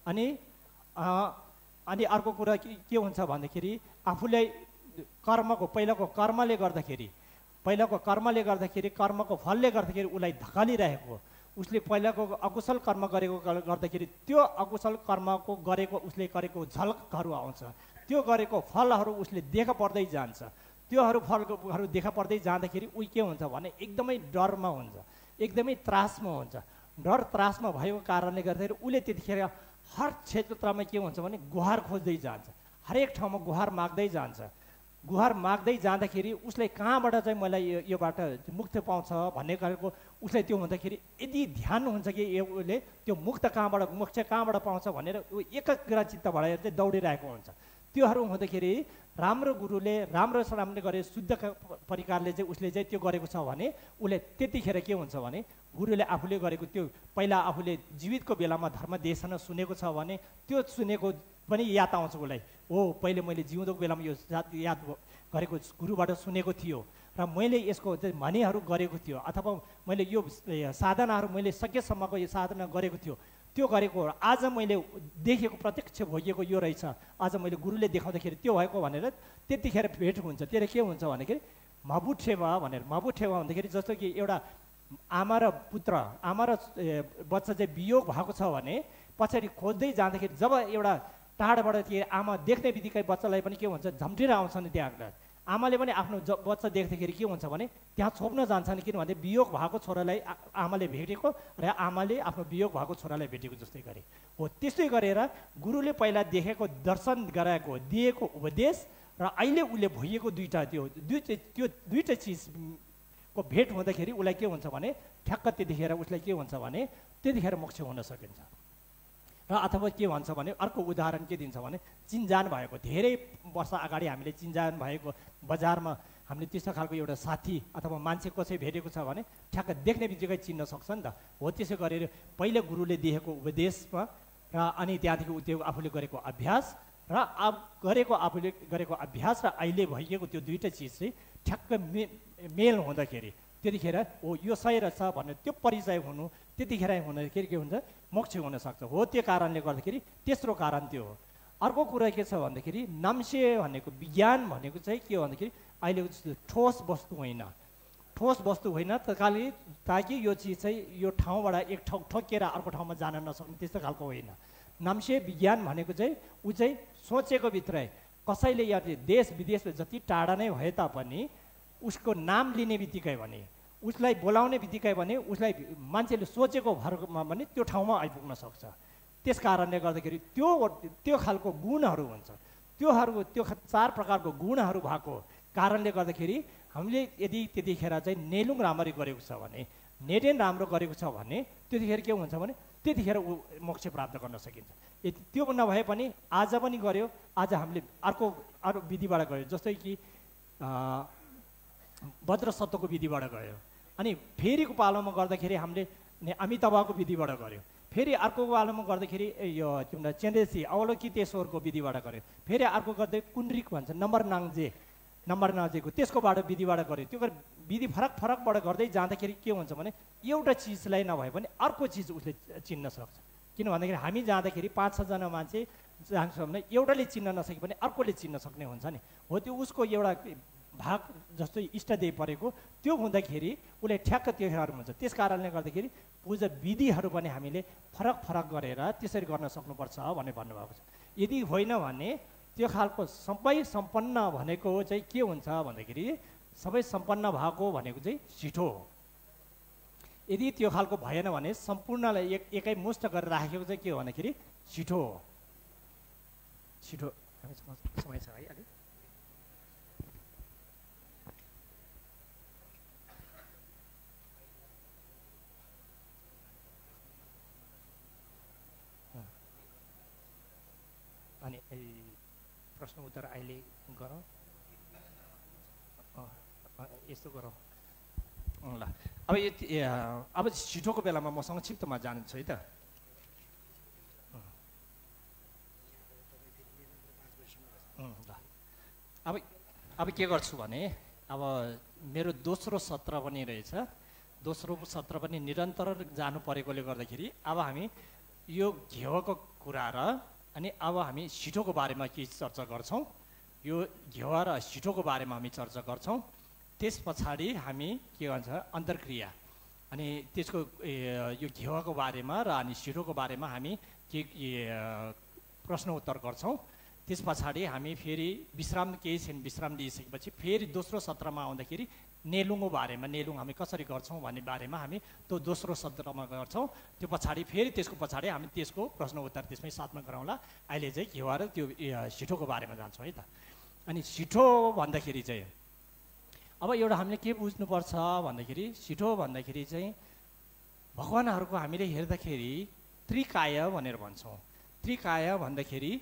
अनि अर्को कुरा के हुन्छ भन्दाखेरि आफूलाई कर्मको पहिलाको कर्मले गर्दाखेरि कर्मको फलले गर्दाखेरि उसलाई धकालिरहेको उसले पहिलाको अकुशल कर्म गरेको गर्दाखेरि त्यो अकुशल कर्मको गरेको उसले गरेको झलकहरू आउँछ। त्यो गरेको फलहरू उसले देखा पर्दै जान्छ। त्योहरू फलहरू देखा पर्दै जाँदाखेरि ऊ के हुन्छ भने एकदमै डरमा हुन्छ, एकदमै त्रासमा हुन्छ। डर त्रासमा भएको कारणले गर्दाखेरि उसले त्यतिखेर हर क्षेत्रमा के हुन्छ भने गुहार खोज्दै जान्छ, हरेक ठाउँमा गुहार माग्दै जान्छ। गुहार माग्दै जाँदाखेरि उसले कहाँबाट चाहिँ मलाई योबाट मुक्ति पाउँछ भन्ने गरेको उसलाई त्यो हुँदाखेरि यदि ध्यान हुन्छ कि उसले त्यो मोक्ष कहाँबाट पाउँछ भनेर ऊ एकाग्रचित्त भएर चाहिँ दौडिरहेको हुन्छ। त्योहरू हुँदाखेरि राम्रो गुरुले राम्रो गरे शुद्ध प्रकारले चाहिँ उसले चाहिँ त्यो गरेको छ भने उसले त्यतिखेर के हुन्छ भने गुरुले आफूले गरेको त्यो पहिला आफूले जीवितको बेलामा धर्म देशना सुनेको छ भने त्यो सुनेको पनि याद आउँछ उसलाई। हो पहिले मैले जिउँदोको बेलामा यो याद गरेको गुरुबाट सुनेको थियो र मैले यसको चाहिँ भनिहरू गरेको थियो अथवा मैले यो साधनाहरू मैले सकेसम्मको यो साधना गरेको थियो त्यो गरेको आज मैले देखेको प्रत्यक्ष भोगेको यो रहेछ आज मैले गुरुले देखाउँदाखेरि त्यो भएको भनेर त्यतिखेर भेट हुन्छ। त्यसले के हुन्छ भनेखेरि मबुठेवा भन्दाखेरि जस्तो कि एउटा आमा र पुत्र आमा र बच्चा चाहिँ वियोग भएको छ भने पछाडि खोज्दै जाँदाखेरि जब एउटा टाढाबाट त्यो आमा देख्ने बित्तिकै बच्चालाई पनि के हुन्छ झम्टेर आउँछ नि त्यहाँ आमाले पनि आफ्नो बच्चा देख्दाखेरि के हुन्छ भने त्यहाँ छोप्न जान्छन् किनभने वियोग भएको छोरालाई आमाले भेटेको र आमाले आफ्नो वियोग भएको छोरालाई भेटेको जस्तै गरे हो। त्यस्तै गरेर गुरुले पहिला देखेको दर्शन गराएको दिएको उपदेश र अहिले उसले भोगेको दुईटा चिजको भेट हुँदाखेरि उसलाई के हुन्छ भने ठ्याक्क त्यतिखेर उसलाई के हुन्छ भने त्यतिखेर मोक्ष हुन सकिन्छ। र अथवा के भन्छ भने अर्को उदाहरण के दिन्छ भने चिन्जान भएको धेरै वर्ष अगाडि हामीले चिन्जान भएको बजारमा हामीले त्यस्तो खालको एउटा साथी अथवा मान्छे कसै भेटेको छ भने ठ्याक्क देख्ने बित्तिकै चिन्न सक्छ नि त हो। त्यसो गरेर पहिले गुरुले दिएको उपदेशमा र अनि त्यहाँदेखि त्यो आफूले गरेको अभ्यास र आफूले गरेको अभ्यास र अहिले भइएको त्यो दुईटा चिज चाहिँ ठ्याक्क मेल हुँदाखेरि त्यतिखेर हो यो सही रहेछ भनेर त्यो परिचय हुनु त्यतिखेर हुँदाखेरि के हुन्छ मोक्ष हुन सक्छ हो। त्यो कारणले गर्दाखेरि तेस्रो कारण त्यो हो। अर्को कुरा के छ भन्दाखेरि नाम्से भनेको विज्ञान भनेको चाहिँ के हो भन्दाखेरि अहिलेको जस्तो ठोस वस्तु होइन ताकि यो चिज चाहिँ यो ठाउँबाट एक ठाउँ ठोकेर अर्को ठाउँमा जान नसक्ने त्यस्तो खालको होइन। नाम्से विज्ञान भनेको चाहिँ ऊ चाहिँ सोचेको भित्रै कसैले या देश विदेशमा जति टाढा नै भए तापनि उसको नाम लिने बित्तिकै भने उसलाई बोलाउने बित्तिकै भने उसलाई मान्छेले सोचेको भरमा भने त्यो ठाउँमा आइपुग्न सक्छ। त्यस कारणले गर्दाखेरि त्यो खालको गुणहरू हुन्छ त्यो 4 प्रकारको गुणहरू भएको कारणले गर्दाखेरि हामीले यदि त्यतिखेर चाहिँ नेलुङ राम्ररी गरेको छ भने, नेटेन राम्रो गरेको छ भने त्यतिखेर के हुन्छ भने त्यतिखेर मोक्ष प्राप्त गर्न सकिन्छ। यदि त्यो नभए पनि आज पनि गर्यो, आज हामीले अर्को विधिबाट गयो, जस्तै कि वज्र सत्वको विधिबाट गयो, अनि फेरिको पालोमा गर्दाखेरि हामीले अमिताभको विधिबाट गऱ्यो, फेरि अर्को पालोमा गर्दाखेरि यो के भन्छ चेन्देसी अवलोकितेश्वरको विधिबाट गऱ्यो, फेरि अर्को गर्दै कुण्ड्रिक भन्छ नम्बर नाजेको त्यसकोबाट विधिबाट गऱ्यो। त्यो विधि फरकबाट गर्दै जाँदाखेरि के हुन्छ भने एउटा चिजलाई नभए पनि अर्को चिज उसले चिन्न सक्छ। किन भन्दाखेरि हामी जाँदाखेरि 5-6 जना मान्छे जान्छ भने एउटाले चिन्न नसके पनि अर्कोले चिन्न सक्ने हुन्छ नि, हो त्यो उसको एउटा भाग जस्तो इष्टदेव परेको त्यो हुँदाखेरि उसले ठ्याक्क त्यो हुन्छ। त्यस कारणले गर्दाखेरि पूजा विधिहरू पनि हामीले फरक गरेर त्यसरी गर्न सक्नुपर्छ भनेर भन्नुभएको छ। यदि होइन भने त्यो खालको सबै सम्पन्न भनेको चाहिँ के हुन्छ भन्दाखेरि सबै सम्पन्न भएको भनेको चाहिँ छिटो हो। यदि त्यो खालको भएन भने सम्पूर्णलाई एकै मुष्ट गरेर राखेको चाहिँ के हो भन्दाखेरि छिटो हो। छिटो समय छ है अलि अनि प्रश्न उत्तर अहिले गरौँ, यस्तो गरौँ ल। अब छिटोको बेलामा म संक्षिप्तमा जान्छु है त। ल अब के गर्छु भने अब मेरो दोस्रो सत्र पनि रहेछ, दोस्रो सत्र पनि निरन्तर जानु परेकोले गर्दाखेरि अब हामी यो घेवाको कुरा र अनि अब हामी छिटोको बारेमा केही चर्चा गर्छौँ। यो घेवा र छिटोको बारेमा हामी चर्चा गर्छौँ। त्यस पछाडि हामी के भन्छ अन्तर्क्रिया अनि त्यसको यो घेवाको बारेमा र अनि छिटोको बारेमा हामी के प्रश्न उत्तर गर्छौँ। त्यस पछाडि हामी फेरि केही छिन विश्राम लिइसकेपछि फेरि दोस्रो सत्रमा आउँदाखेरि नेलुङको बारेमा, नेलुङ हामी कसरी गर्छौँ भन्ने बारेमा हामी त्यो दोस्रो सत्रमा गर्छौँ। त्यो पछाडि फेरि त्यसको पछाडि हामी त्यसको प्रश्न उत्तर त्यसमै साथमा गराउँला। अहिले चाहिँ घेवा र त्यो छिटोको बारेमा जान्छौँ है त। अनि छिटो भन्दाखेरि चाहिँ अब एउटा हामीले के बुझ्नुपर्छ भन्दाखेरि छिटो भन्दाखेरि चाहिँ भगवानहरूको हामीले हेर्दाखेरि त्रिकाय भनेर भन्छौँ। त्रिकाय भन्दाखेरि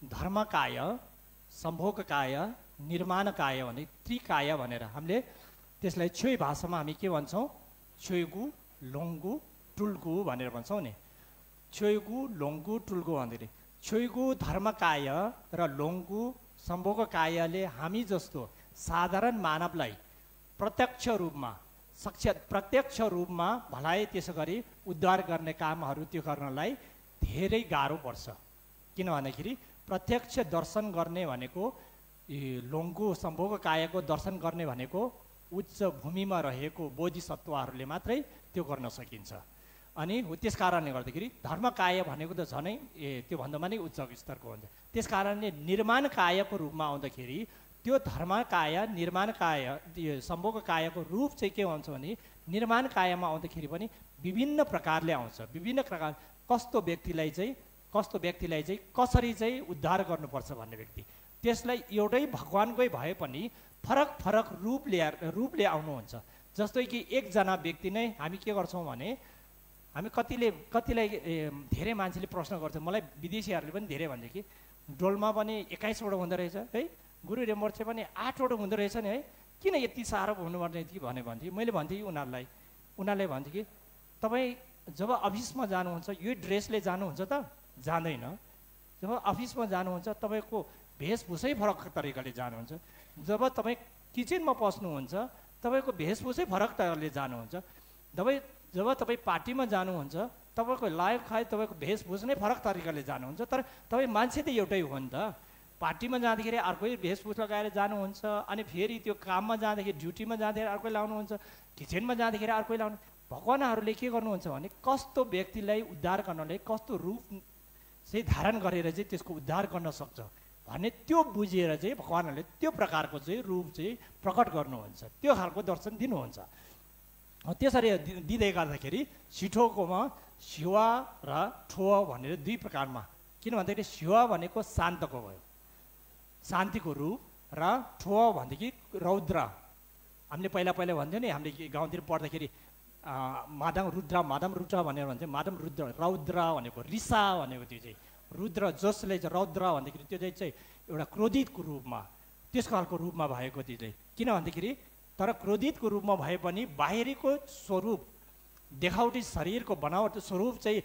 धर्मकाय, सम्भोगकाय, निर्माणकाय भने त्रिकाय भनेर हामीले त्यसलाई छोइ भाषामा हामी के भन्छौँ छोइगु लोङ्गु टुल्गु भनेर भन्छौँ नि। छोइगु लोङ्गु टुल्गु भन्दाखेरि छोइगु धर्मकाय र लोङ्गु सम्भोगकायले हामी जस्तो साधारण मानवलाई प्रत्यक्ष रूपमा भलाइ त्यसो गरी उद्धार गर्ने कामहरू त्यो गर्नलाई धेरै गाह्रो पर्छ। किन भन्दाखेरि प्रत्यक्ष दर्शन गर्ने भनेको लोङ्गु सम्भोगकायको दर्शन गर्ने भनेको उच्च भूमिमा रहेको बोधिसत्वहरूले मात्रै त्यो गर्न सकिन्छ। अनि त्यस कारणले गर्दाखेरि धर्मकाय भनेको त झनै त्योभन्दा पनि उच्च स्तरको हुन्छ। त्यस कारणले निर्माणकायको रूपमा आउँदाखेरि त्यो धर्मकाय निर्माणकाय सम्भोगकायको रूप चाहिँ के हुन्छ भने निर्माणकायमा आउँदाखेरि पनि विभिन्न प्रकारले आउँछ। विभिन्न प्रकार कस्तो व्यक्तिलाई चाहिँ कसरी चाहिँ उद्धार गर्नुपर्छ भन्ने व्यक्ति त्यसलाई एउटै भगवान्कै भए पनि फरक रूपले आउनुहुन्छ। जस्तै कि एकजना व्यक्ति नै हामी के गर्छौँ भने हामी कतिलाई धेरै मान्छेले प्रश्न गर्छ, मलाई विदेशीहरूले पनि धेरै भन्छ कि डोल्मा पनि 21वटा हुँदो रहेछ है, गुरु रेमोर्चे पनि 8वटा हुँदो रहेछ नि है, किन यति साह्रो हुनुपर्ने थियो भन्थेँ। मैले भन्थेँ उनीहरूले भन्थे कि तपाईँ जब अफिसमा जानुहुन्छ यो ड्रेसले जानुहुन्छ त जाँदैन, जब अफिसमा जानुहुन्छ तपाईँको वेशभूषै फरक तरिकाले जानुहुन्छ, जब तपाईँ किचनमा पस्नुहुन्छ तपाईँको वेशभूषै फरक तरिकाले जानुहुन्छ, जब तपाईँ पार्टीमा जानुहुन्छ तपाईँको लाइफ खाए तपाईँको वेशभूषा नै फरक तरिकाले जानुहुन्छ, तर तपाईँ मान्छे त एउटै हो नि त। पार्टीमा जाँदाखेरि अर्कै वेशभूषा लगाएर जानुहुन्छ, अनि फेरि त्यो काममा जाँदाखेरि ड्युटीमा जाँदाखेरि अर्कै लाउनुहुन्छ, किचनमा जाँदाखेरि अर्कै लाउनु। भगवानहरूले के गर्नुहुन्छ भने कस्तो व्यक्तिलाई उद्धार गर्नलाई कस्तो रूप चाहिँ धारण गरेर चाहिँ त्यसको उद्धार गर्न सक्छ भने त्यो बुझेर चाहिँ भगवानहरूले त्यो प्रकारको चाहिँ रूप चाहिँ प्रकट गर्नुहुन्छ, त्यो खालको दर्शन दिनुहुन्छ। त्यसरी दिँदै गर्दाखेरि छिटोकोमा शिवा र ठोवा भनेर दुई प्रकारमा, किन भन्दाखेरि शिवा भनेको शान्तको भयो, शान्तिको रूप, र ठो भनेदेखि रौद्र। हामीले पहिला भन्थ्यौँ नि, हामीले गाउँतिर पढ्दाखेरि माधव रुद्र भनेर भन्छ। माधव रुद्र, रौद्र भनेको रिसा भनेको त्यो चाहिँ रुद्र, जसले चाहिँ रौद्र भन्दाखेरि त्यो चाहिँ एउटा क्रोधितको रूपमा त्यसको खालको रूपमा भएको त्यो चाहिँ। किन भन्दाखेरि तर क्रोधितको रूपमा भए पनि बाहिरीको स्वरूप देखावटी शरीरको बनावट स्वरूप चाहिँ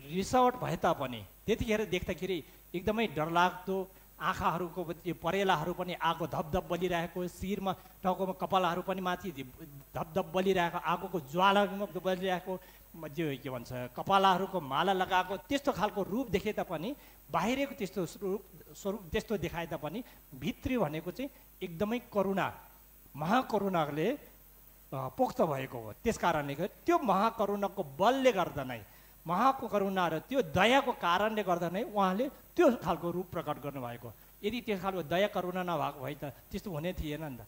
रिसावट भए तापनि त्यतिखेर देख्दाखेरि एकदमै डरलाग्दो, आँखाहरूको त्यो परेलाहरू पनि आगो धपधप बलिरहेको, शिरमा टाउकोमा कपालहरू पनि माथि धपधप बलिरहेको, आगोको ज्वालामा बलिरहेको, त्यो के भन्छ कपालाहरूको माला लगाएको त्यस्तो खालको रूप देखे तापनि बाहिरको त्यस्तो स्वरूप त्यस्तो देखाए तापनि भित्री भनेको चाहिँ एकदमै करुणा, महाकरुणाले पोख्त भएको हो। त्यस कारणले त्यो महाकरुणाको बलले गर्दा नै, महाकरुणा र त्यो दयाको कारणले गर्दा नै उहाँले त्यो खालको रूप प्रकट गर्नुभएको। यदि त्यो खालको दया करुणा नभएको भए त त्यस्तो हुने थिएन नि त,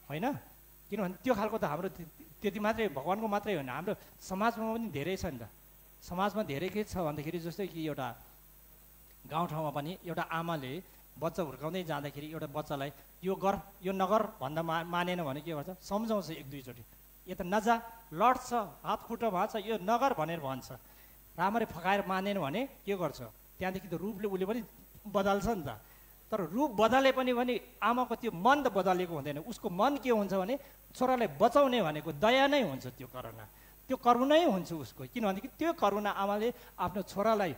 होइन? किनभने त्यो खालको त हाम्रो त्यति मात्रै भगवान्को मात्रै होइन, हाम्रो समाजमा पनि धेरै छ नि त। समाजमा धेरै के छ भन्दाखेरि जस्तै कि एउटा गाउँठाउँमा पनि एउटा आमाले बच्चा हुर्काउँदै जाँदाखेरि एउटा बच्चालाई यो गर यो नगर भन्दा मानेन भने के गर्छ, सम्झाउँछ एक दुईचोटि, यो त नजा, लड्छ, हात खुट्टा भाँच्छ, यो नगर भनेर भन्छ। राम्ररी फकाएर मानेन भने के गर्छ, त्यहाँदेखि त रूपले उसले पनि बदल्छ नि त। तर रूप बदले पनि आमाको त्यो मन त बदलेको हुँदैन। उसको मन के हुन्छ भने छोरालाई बचाउने भनेको दया नै हुन्छ, त्यो करुणै हुन्छ उसको। किनभनेदेखि त्यो करुणा आमाले आफ्नो छोरालाई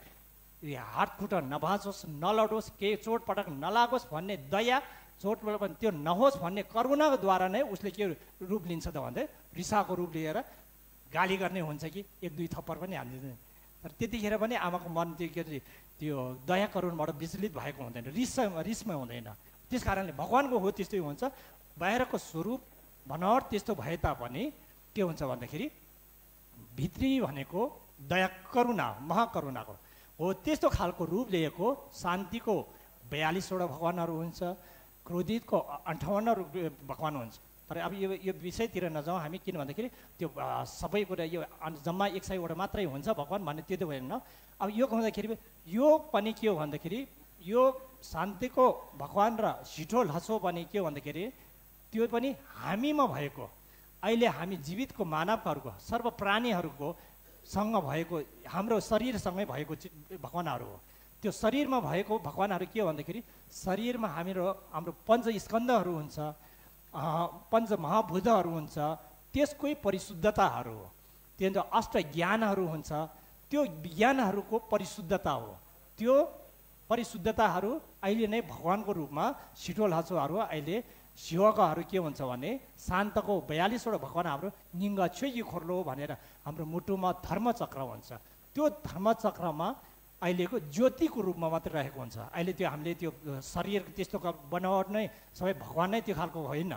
हात खुट्टा नभाँचोस्, नलडोस्, केही चोटपटक नलागोस् भन्ने दया, चोटपटक पनि त्यो नहोस् भन्ने करुणाको द्वारा नै उसले के रूप लिन्छ त भन्दै रिसाको रूप लिएर गाली गर्ने हुन्छ कि एक दुई थप्पड पनि हालिदिँदैन। तर त्यतिखेर पनि आमाको मन त्यो दया करुणबाट विचलित भएको हुँदैन, रिसमा हुँदैन। त्यस कारणले भगवान्को हो त्यस्तै हुन्छ। बाहिरको स्वरूप बनावट त्यस्तो भए तापनि के हुन्छ भन्दाखेरि भित्री भनेको दया करुणा, महाकरुणाको हो। त्यस्तो खालको रूप लिएको शान्तिको 42वटा भगवान्हरू हुन्छ, क्रोधितको 58 भगवान हुन्छ। तर अब यो विषयतिर नजाउँ हामी, किन भन्दाखेरि त्यो सबै कुरा यो जम्मा 100वटा मात्रै हुन्छ भगवान् भन्ने त्यो त होइन। अब यो हुँदाखेरि यो पनि के हो भन्दाखेरि यो शान्तिको भगवान् र छिटो लसो पनि के हो भन्दाखेरि त्यो पनि हामीमा भएको, अहिले हामी जीवितको मानवहरूको सर्व प्राणीहरूको सँग भएको, हाम्रो शरीरसँगै भएको भगवान्हरू हो। त्यो शरीरमा भएको भगवान्हरू के हो भन्दाखेरि शरीरमा हाम्रो पञ्चस्कन्धहरू हुन्छ, पञ्च महाभूतहरू हुन्छ, त्यसकै परिशुद्धताहरू हो। त्यो अष्ट ज्ञानहरू हुन्छ, त्यो ज्ञानहरूको परिशुद्धता हो। त्यो परिशुद्धताहरू अहिले नै भगवान्को रूपमा छिटो लाछोहरू अहिले शिवकाहरू के हुन्छ भने शान्तको 42वटा भगवान् हाम्रो निङ्ग छेगी खोर्लो भनेर हाम्रो मुटुमा धर्मचक्र हुन्छ। त्यो धर्मचक्रमा अहिलेको ज्योतिको रूपमा मात्रै रहेको हुन्छ। अहिले त्यो हामीले त्यो शरीर त्यस्तो बनावट नै सबै भगवान् नै त्यो खालको होइन,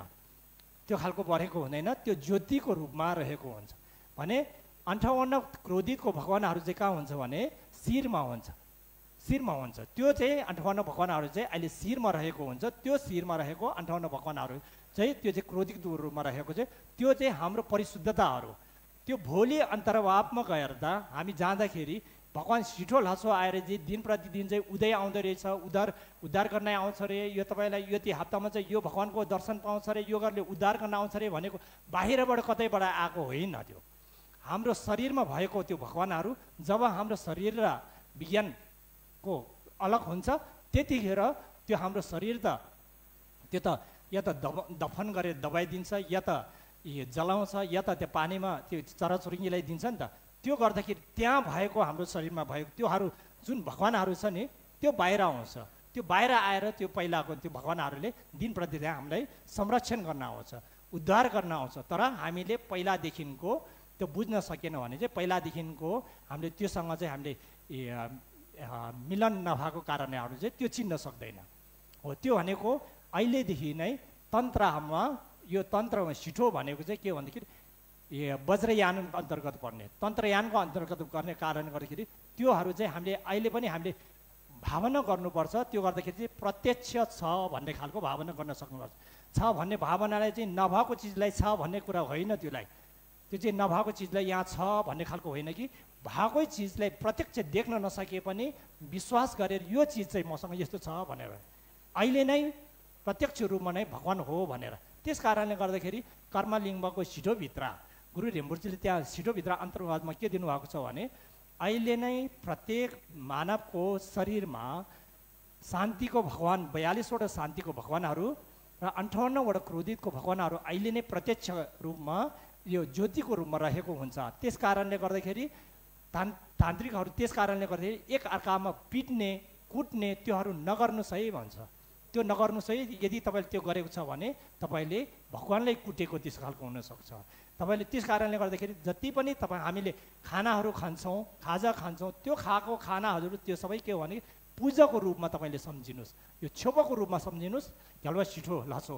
त्यो खालको बढेको हुँदैन, त्यो ज्योतिको रूपमा रहेको हुन्छ। भने 58 क्रोधितको भगवान्हरू चाहिँ कहाँ हुन्छ भने शिरमा हुन्छ, शिरमा हुन्छ। त्यो चाहिँ 58 भगवान्हरू चाहिँ अहिले शिरमा रहेको हुन्छ। त्यो शिरमा रहेको 58 भगवान्हरू चाहिँ त्यो चाहिँ क्रोधित रूपमा रहेको चाहिँ त्यो चाहिँ हाम्रो परिशुद्धताहरू। त्यो भोलि अन्तर्भावमा गएर हामी जाँदाखेरि भगवान् छिटो लसो आएर चाहिँ दिन प्रतिदिन चाहिँ उदय आउँदो रहेछ, उद्धार गर्न आउँछ अरे, यो तपाईँलाई यति हप्तामा चाहिँ यो भगवान्को दर्शन पाउँछ अरे, यो गर्ने उद्धार गर्न आउँछ अरे भनेको बाहिरबाट कतैबाट आएको होइन। त्यो हाम्रो शरीरमा भएको त्यो भगवान्हरू जब हाम्रो शरीर र विज्ञानको अलग हुन्छ त्यतिखेर त्यो हाम्रो शरीर त त्यो त या त दफन गरेर दबाइदिन्छ, या त जलाउँछ, या त त्यो पानीमा त्यो चराचुरुङ्गीलाई दिन्छ नि त। त्यो गर्दाखेरि त्यहाँ भएको हाम्रो शरीरमा भएको त्योहरू जुन भगवान्हरू छ नि त्यो बाहिर आउँछ। त्यो बाहिर आएर त्यो पहिलाको त्यो भगवान्हरूले दिन प्रतिदिन हामीलाई संरक्षण गर्न आउँछ, उद्धार गर्न आउँछ। तर हामीले पहिलादेखिको त्यो बुझ्न सकेन भने चाहिँ पहिलादेखिको हामीले त्योसँग चाहिँ हामीले मिलन नभएको कारणहरू चाहिँ त्यो चिन्न सक्दैन हो। त्यो भनेको अहिलेदेखि नै तन्त्रमा, यो तन्त्रमा छिटो भनेको चाहिँ के भन्दाखेरि वज्रयान अन्तर्गत पर्ने, तन्त्रयानको अन्तर्गत गर्ने कारणले गर्दाखेरि त्योहरू चाहिँ हामीले अहिले पनि हामीले भावना गर्नुपर्छ। त्यो गर्दाखेरि चाहिँ प्रत्यक्ष छ भन्ने खालको भावना गर्न सक्नुपर्छ। छ भन्ने भावनालाई चाहिँ नभएको चिजलाई छ भन्ने कुरा होइन, त्यसलाई त्यो चाहिँ नभएको चिजलाई यहाँ छ भन्ने खालको होइन कि भएकै चिजलाई प्रत्यक्ष देख्न नसके पनि विश्वास गरेर यो चिज चाहिँ मसँग यस्तो छ भनेर अहिले नै प्रत्यक्ष रूपमा नै भगवान हो भनेर। त्यस कारणले गर्दाखेरि कर्मलिङ्गको सिटोभित्र गुरु रिम्पोछेले त्यहाँ सिटोभित्र अन्तर्वादमा के दिनुभएको छ भने अहिले नै प्रत्येक मानवको शरीरमा शान्तिको भगवान 42वटा शान्तिको भगवानहरू र 58वटा क्रोधितको भगवानहरू अहिले नै प्रत्यक्ष रूपमा यो ज्योतिको रूपमा रहेको हुन्छ। त्यस कारणले गर्दाखेरि तान्त्रिकहरू त्यस कारणले गर्दाखेरि एक अर्कामा पिट्ने कुट्ने त्योहरू नगर्नुहोस् है भन्छ। त्यो नगर्नुहोस् है, यदि तपाईँले त्यो गरेको छ भने तपाईँले भगवानलाई कुटेको त्यस खालको हुनसक्छ। तपाईँले त्यस कारणले गर्दाखेरि जति पनि हामीले खानाहरू खान्छौँ, खाजा खान्छौँ, त्यो खाएको खानाहरू त्यो सबै के हो भने पूजाको रूपमा तपाईँले सम्झिनुहोस्, यो छेपाको रूपमा सम्झिनुहोस्। घ्यालवा सिठो लाछो,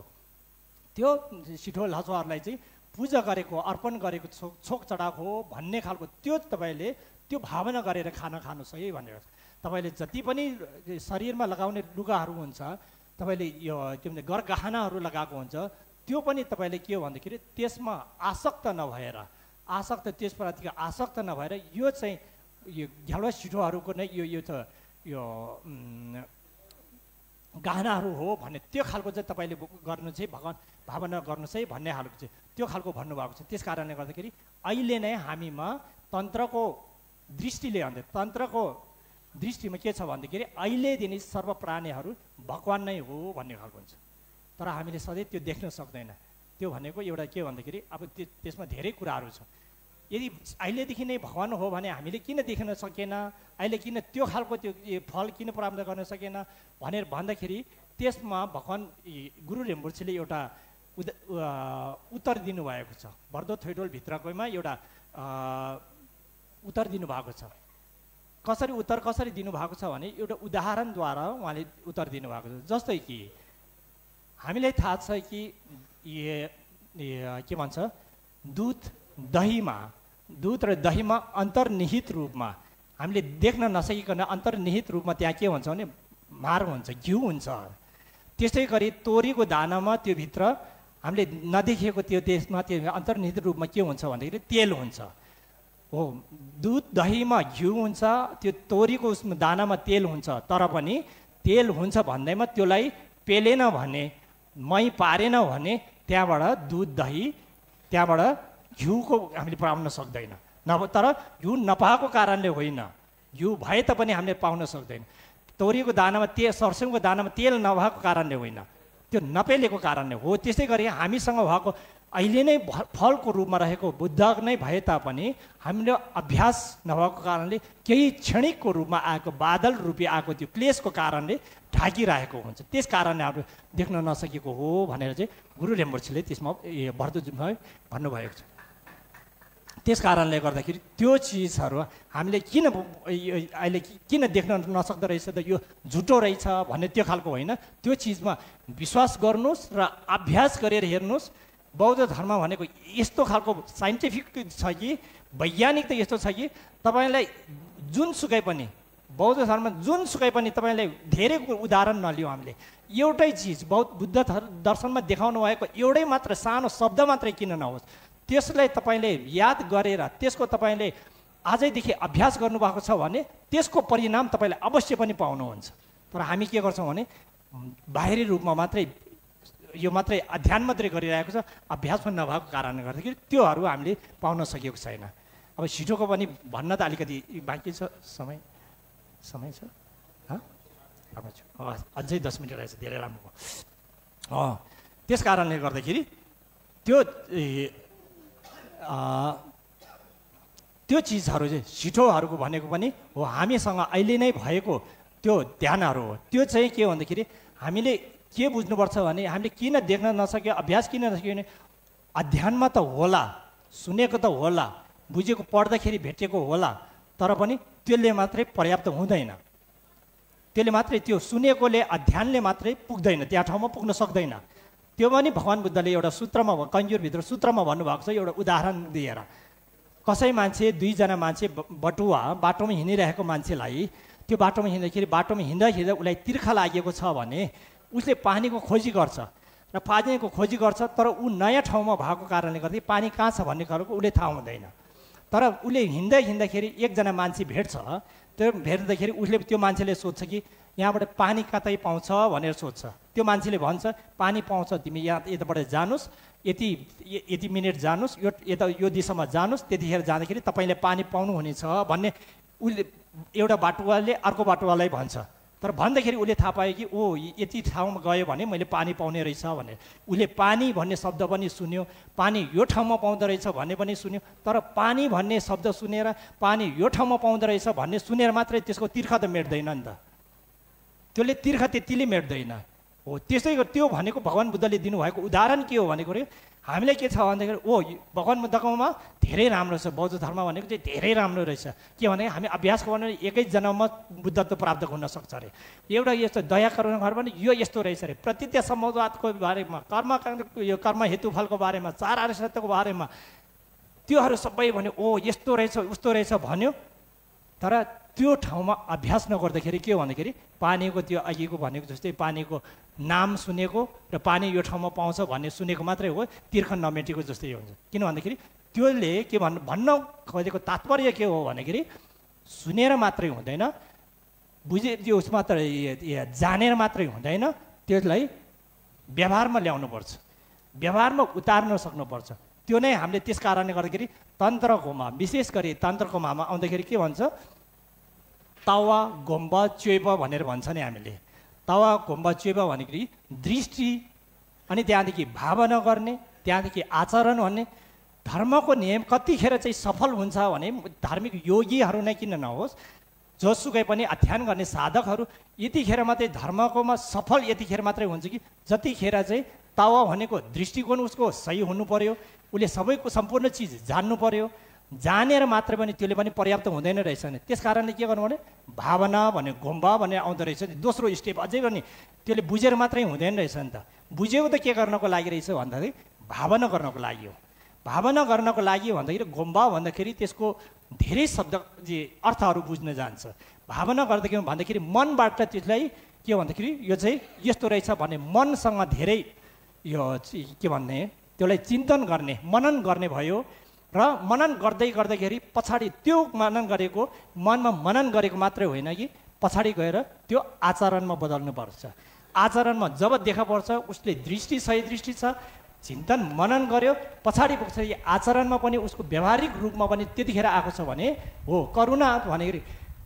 त्यो सिठो लाछोहरूलाई चाहिँ पूजा गरेको अर्पण गरेको छोक चढाएको हो भन्ने खालको त्यो तपाईँले त्यो भावना गरेर खाना खानुहोस् है भनेर। तपाईँले जति पनि शरीरमा लगाउने लुगाहरू हुन्छ, तपाईँले यो के भन्छ गरगहनाहरू लगाएको हुन्छ, त्यो पनि तपाईँले के हो भन्दाखेरि त्यसमा आसक्त नभएर त्यसप्रतिको आसक्त नभएर यो चाहिँ यो घ्यालवा सिठोहरूको नै यो त यो गहनाहरू हो भन्ने त्यो खालको चाहिँ तपाईँले गर्नु चाहिँ भगवान भावना गर्नुहोस् है भन्ने खालको चाहिँ त्यो खालको भन्नुभएको छ। त्यस कारणले गर्दाखेरि अहिले नै हामीमा तन्त्रको दृष्टिले अन्त तन्त्रको दृष्टिमा के छ भन्दाखेरि अहिलेदेखि सर्व प्राणीहरू भगवान नै हो भन्ने खालको हुन्छ। तर हामीले सधैँ त्यो देख्न सक्दैन। त्यो भनेको एउटा के भन्दाखेरि अब त्यसमा धेरै कुराहरू छ। यदि अहिलेदेखि नै भगवान हो भने हामीले किन देख्न सकेन, अहिले किन त्यो खालको त्यो फल किन प्राप्त गर्न सकेन भनेर भन्दाखेरि त्यसमा भगवान गुरु रिम्पोछेले एउटा उत्तर दिनुभएको छ। बर्दो थैडोलभित्रकोमा एउटा उत्तर दिनुभएको छ। कसरी दिनुभएको छ भने एउटा उदाहरणद्वारा उहाँले उत्तर दिनुभएको छ। जस्तै कि हामीलाई थाहा छ कि के भन्छ दुध र दहीमा अन्तर्निहित रूपमा हामीले देख्न नसकिकन अन्तर्निहित रूपमा त्यहाँ के हुन्छ भने मार हुन्छ, घिउ हुन्छ। त्यस्तै गरी तोरीको दानामा त्यो भित्र हामीले नदेखेको त्यो त्यसमा त्यो अन्तर्निहित रूपमा के हुन्छ भन्दाखेरि तेल हुन्छ। हो, दुध दहीमा घिउ हुन्छ, त्यो तोरीको उसमा दानामा तेल हुन्छ। तर पनि तेल हुन्छ भन्दैमा त्यसलाई पेलेन भने, मही पारेन भने त्यहाँबाट दुध दही त्यहाँबाट घिउको हामीले पाउन सक्दैन। तर घिउ नपाएको कारणले होइन, घिउ भए तापनि हामीले पाउन सक्दैन। तोरीको दानामा सर्स्यौँको दानामा तेल नभएको कारणले होइन, त्यो नपेलेको कारणले हो। त्यस्तै गरी हामीसँग भएको अहिले नै फलको रूपमा रहेको बुद्ध नै भए तापनि हामीले अभ्यास नभएको कारणले केही क्षणिकको रूपमा आएको बादल रूपी आएको त्यो क्लेशको कारणले ढाकिरहेको हुन्छ। त्यस कारणले हामीले देख्न नसकेको हो भनेर चाहिँ गुरु रिम्पोछेले त्यसमा भर्दोमा भन्नुभएको छ। त्यस कारणले गर्दाखेरि त्यो चिजहरू हामीले किन अहिले किन देख्न नसक्दो रहेछ त, यो झुटो रहेछ भन्ने त्यो खालको होइन। त्यो चिजमा विश्वास गर्नुहोस् र अभ्यास गरेर हेर्नुहोस्। बौद्ध धर्म भनेको यस्तो खालको साइन्टिफिक छ कि वैज्ञानिक त यस्तो छ कि तपाईँलाई जुनसुकै पनि बौद्ध धर्म जुनसुकै पनि तपाईँलाई धेरै उदाहरण नलियो हामीले, एउटै चिज बुद्ध दर्शनमा देखाउनु भएको एउटै मात्र सानो शब्द मात्रै किन नहोस्, त्यसलाई तपाईँले याद गरेर त्यसको तपाईँले आजैदेखि अभ्यास गर्नुभएको छ भने त्यसको परिणाम तपाईँले अवश्य पनि पाउनुहुन्छ। तर हामी के गर्छौँ भने बाहिरी रूपमा मात्रै यो मात्रै अध्ययन मात्रै गरिरहेको छ, अभ्यास पनि नभएको कारणले गर्दाखेरि त्योहरू हामीले पाउन सकेको छैन। अब छिटोको पनि भन्न त अलिकति बाँकी छ, समय छ अझै 10 मिनट रहेछ, धेरै राम्रो भयो। त्यस कारणले गर्दाखेरि त्यो चिजहरू चाहिँ छिटोहरूको भनेको पनि हो हामीसँग अहिले नै भएको त्यो ध्यानहरू हो। त्यो चाहिँ के भन्दाखेरि हामीले के बुझ्नुपर्छ भने हामीले किन देख्न नसक्यो, अभ्यास किन नसक्यो भने अध्ययनमा त होला, सुनेको त होला, बुझेको पढ्दाखेरि भेटेको होला, तर पनि त्यसले मात्रै पर्याप्त हुँदैन। त्यसले मात्रै त्यो सुनेकोले अध्ययनले मात्रै पुग्दैन, त्यहाँ ठाउँमा पुग्न सक्दैन। त्यो पनि भगवान बुद्धले एउटा सूत्रमा कन्जुरभित्र सूत्रमा भन्नुभएको छ, एउटा उदाहरण दिएर। कसै मान्छे दुईजना मान्छे बाटोमा हिँडिरहेको मान्छेलाई त्यो बाटोमा हिँड्दाखेरि बाटोमा हिँड्दा उसलाई तिर्खा लागेको छ भने उसले पानीको खोजी गर्छ र पानीको खोजी गर्छ, तर ऊ नयाँ ठाउँमा भएको कारणले गर्दा पानी कहाँ छ भन्ने कुराको उसले थाहा हुँदैन। तर उसले हिँड्दाखेरि एकजना मान्छे भेट्छ, त्यो भेट्दाखेरि उसले त्यो मान्छेले सोध्छ कि यहाँबाट पानी कतै पाउँछ भनेर सोध्छ, त्यो मान्छेले भन्छ पानी पाउँछ, तिमी यहाँ यताबाट जानुस्, यति मिनट जानुस्, यो दिशामा जानुस्, त्यतिखेर जाँदाखेरि तपाईँले पानी पाउनुहुनेछ भन्ने उसले एउटा बाटुवाले अर्को बाटुवालाई भन्छ। तर भन्दाखेरि उसले थाहा पायो कि ओ यति ठाउँमा गयो भने मैले पानी पाउने रहेछ भनेर। उसले पानी भन्ने शब्द पनि सुन्यो, पानी यो ठाउँमा पाउँदो रहेछ भन्ने पनि सुन्यो। तर पानी भन्ने शब्द सुनेर पानी यो ठाउँमा पाउँदो रहेछ भन्ने सुनेर मात्रै त्यसको तिर्खा त मेट्दैन नि त, त्यसले तिर्खा त्यतिले मेट्दैन हो। त्यसै त्यो भनेको भगवान् बुद्धले दिनुभएको उदाहरण के हो भनेको रे, हामीलाई के छ भन्दाखेरि ओ भगवान् बुद्धकोमा धेरै राम्रो छ, बौद्ध धर्म भनेको चाहिँ धेरै राम्रो रहेछ। के भने हामी अभ्यास गर्नु एकै जन्ममा बुद्धत्व प्राप्त हुन सक्छ अरे। एउटा यस्तो दया करुणा घर पनि यो यस्तो रहेछ अरे। प्रतीत्य सम्भववादको बारेमा, यो कर्म हेतुफलको बारेमा, चार आर्य सत्यको बारेमा त्योहरू सबै भन्यो, ओ यस्तो रहेछ उस्तो रहेछ भन्यो। तर त्यो ठाउँमा अभ्यास नगर्दाखेरि के हो भन्दाखेरि पानीको त्यो अघिको भनेको जस्तै पानीको नाम सुनेको र पानी यो ठाउँमा पाउँछ भन्ने सुनेको मात्रै हो, तिर्खा नमेटेको जस्तै हुन्छ। किन भन्दाखेरि त्यसले के भन्न खोजेको तात्पर्य के हो भन्दाखेरि सुनेर मात्रै हुँदैन, त्यो उस मात्र जानेर मात्रै हुँदैन, त्यसलाई व्यवहारमा ल्याउनुपर्छ, व्यवहारमा उतार्न सक्नुपर्छ। त्यो नै हामीले त्यस कारणले गर्दाखेरि तन्त्रकोमा, विशेष गरी तन्त्रकोमामा आउँदाखेरि के भन्छ, तावा गोम्बा च्वेब भनेर भन्छ नि हामीले। तावा गोम्बा च्वेब भनेखेरि दृष्टि, अनि त्यहाँदेखि भावना गर्ने, त्यहाँदेखि आचरण भन्ने। धर्मको नियम कतिखेर चाहिँ सफल हुन्छ भने धार्मिक योगीहरू नै किन नहोस्, जोसुकै पनि अध्ययन गर्ने साधकहरू यतिखेर मात्रै धर्मकोमा सफल यतिखेर मात्रै हुन्छ कि जतिखेर चाहिँ तावा भनेको दृष्टिकोण उसको सही हुनु पर्यो, उसले सबैको सम्पूर्ण चिज जान्नु पर्यो। जानेर मात्र पनि त्यसले पनि पर्याप्त हुँदैन रहेछ नि। त्यस कारणले के गर्नु भने भावना भने गोम्बा भनेर आउँदो रहेछ नि। दोस्रो स्टेप अझै पनि त्यसले बुझेर मात्रै हुँदैन रहेछ नि त। बुझेको त के गर्नको लागि रहेछ भन्दाखेरि भावना गर्नको लागि हो। भावना गर्नको लागि भन्दाखेरि गोम्बा भन्दाखेरि त्यसको धेरै शब्द अर्थहरू बुझ्न जान्छ। भावना भन्दाखेरि मनबाट त्यसलाई के भन्दाखेरि यो चाहिँ यस्तो रहेछ भन्ने मनसँग धेरै यो के भन्ने त्यसलाई चिन्तन गर्ने, मनन गर्ने भयो। र मनन गर्दाखेरि पछाडि त्यो मनन गरेको मनमा मनन गरेको मात्रै होइन कि पछाडि गएर त्यो आचरणमा बदल्नुपर्छ। आचरणमा जब देखा पर्छ उसले दृष्टि सही दृष्टि छ, चिन्तन मनन गर्यो, पछाडि आचरणमा पनि उसको व्यावहारिक रूपमा पनि त्यतिखेर आएको छ भने हो करुणा भनेको।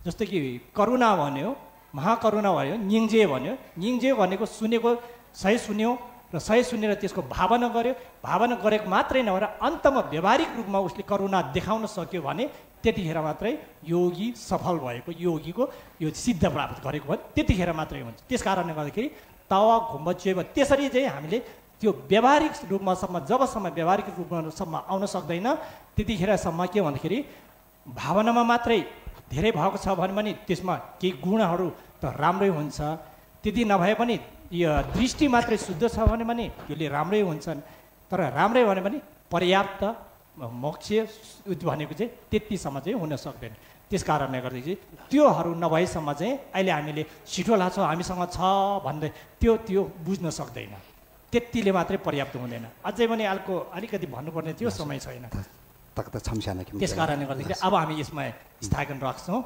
जस्तो कि करुणा भन्यो, महाकरुणा भयो, निङ्जे भन्यो। निङ्जे भनेको सुनेको सही सुन्यो र सही सुनेर त्यसको भावना गर्यो। भावना गरेको मात्रै नभएर अन्तमा व्यावहारिक रूपमा उसले करुणा देखाउन सक्यो भने त्यतिखेर मात्रै योगी सफल भएको, योगीको यो सिद्ध प्राप्त गरेको भयो, त्यतिखेर मात्रै हुन्छ। त्यस कारणले गर्दाखेरि तावा घुम्ब चेब त्यसरी चाहिँ हामीले त्यो व्यावहारिक रूपमासम्म जबसम्म व्यावहारिक रूपमासम्म आउन सक्दैन त्यतिखेरसम्म के भन्दाखेरि भावनामा मात्रै धेरै भएको छ भने पनि त्यसमा केही गुणहरू त राम्रै हुन्छ। त्यति नभए पनि यो दृष्टि मात्रै शुद्ध छ भने पनि त्यसले राम्रै हुन्छन्। तर राम्रै भने पनि पर्याप्त मोक्ष भनेको चाहिँ त्यतिसम्म चाहिँ हुन सक्दैन। त्यस कारणले गर्दाखेरि त्योहरू नभएसम्म चाहिँ अहिले हामीले छिटो लाग्छ हामीसँग छ भन्दै त्यो बुझ्न सक्दैन, त्यतिले मात्रै पर्याप्त हुँदैन। अझै पनि अलिकति भन्नुपर्ने त्यो समय छैन। त्यस कारणले गर्दाखेरि अब हामी यसमा स्थगन राख्छौँ।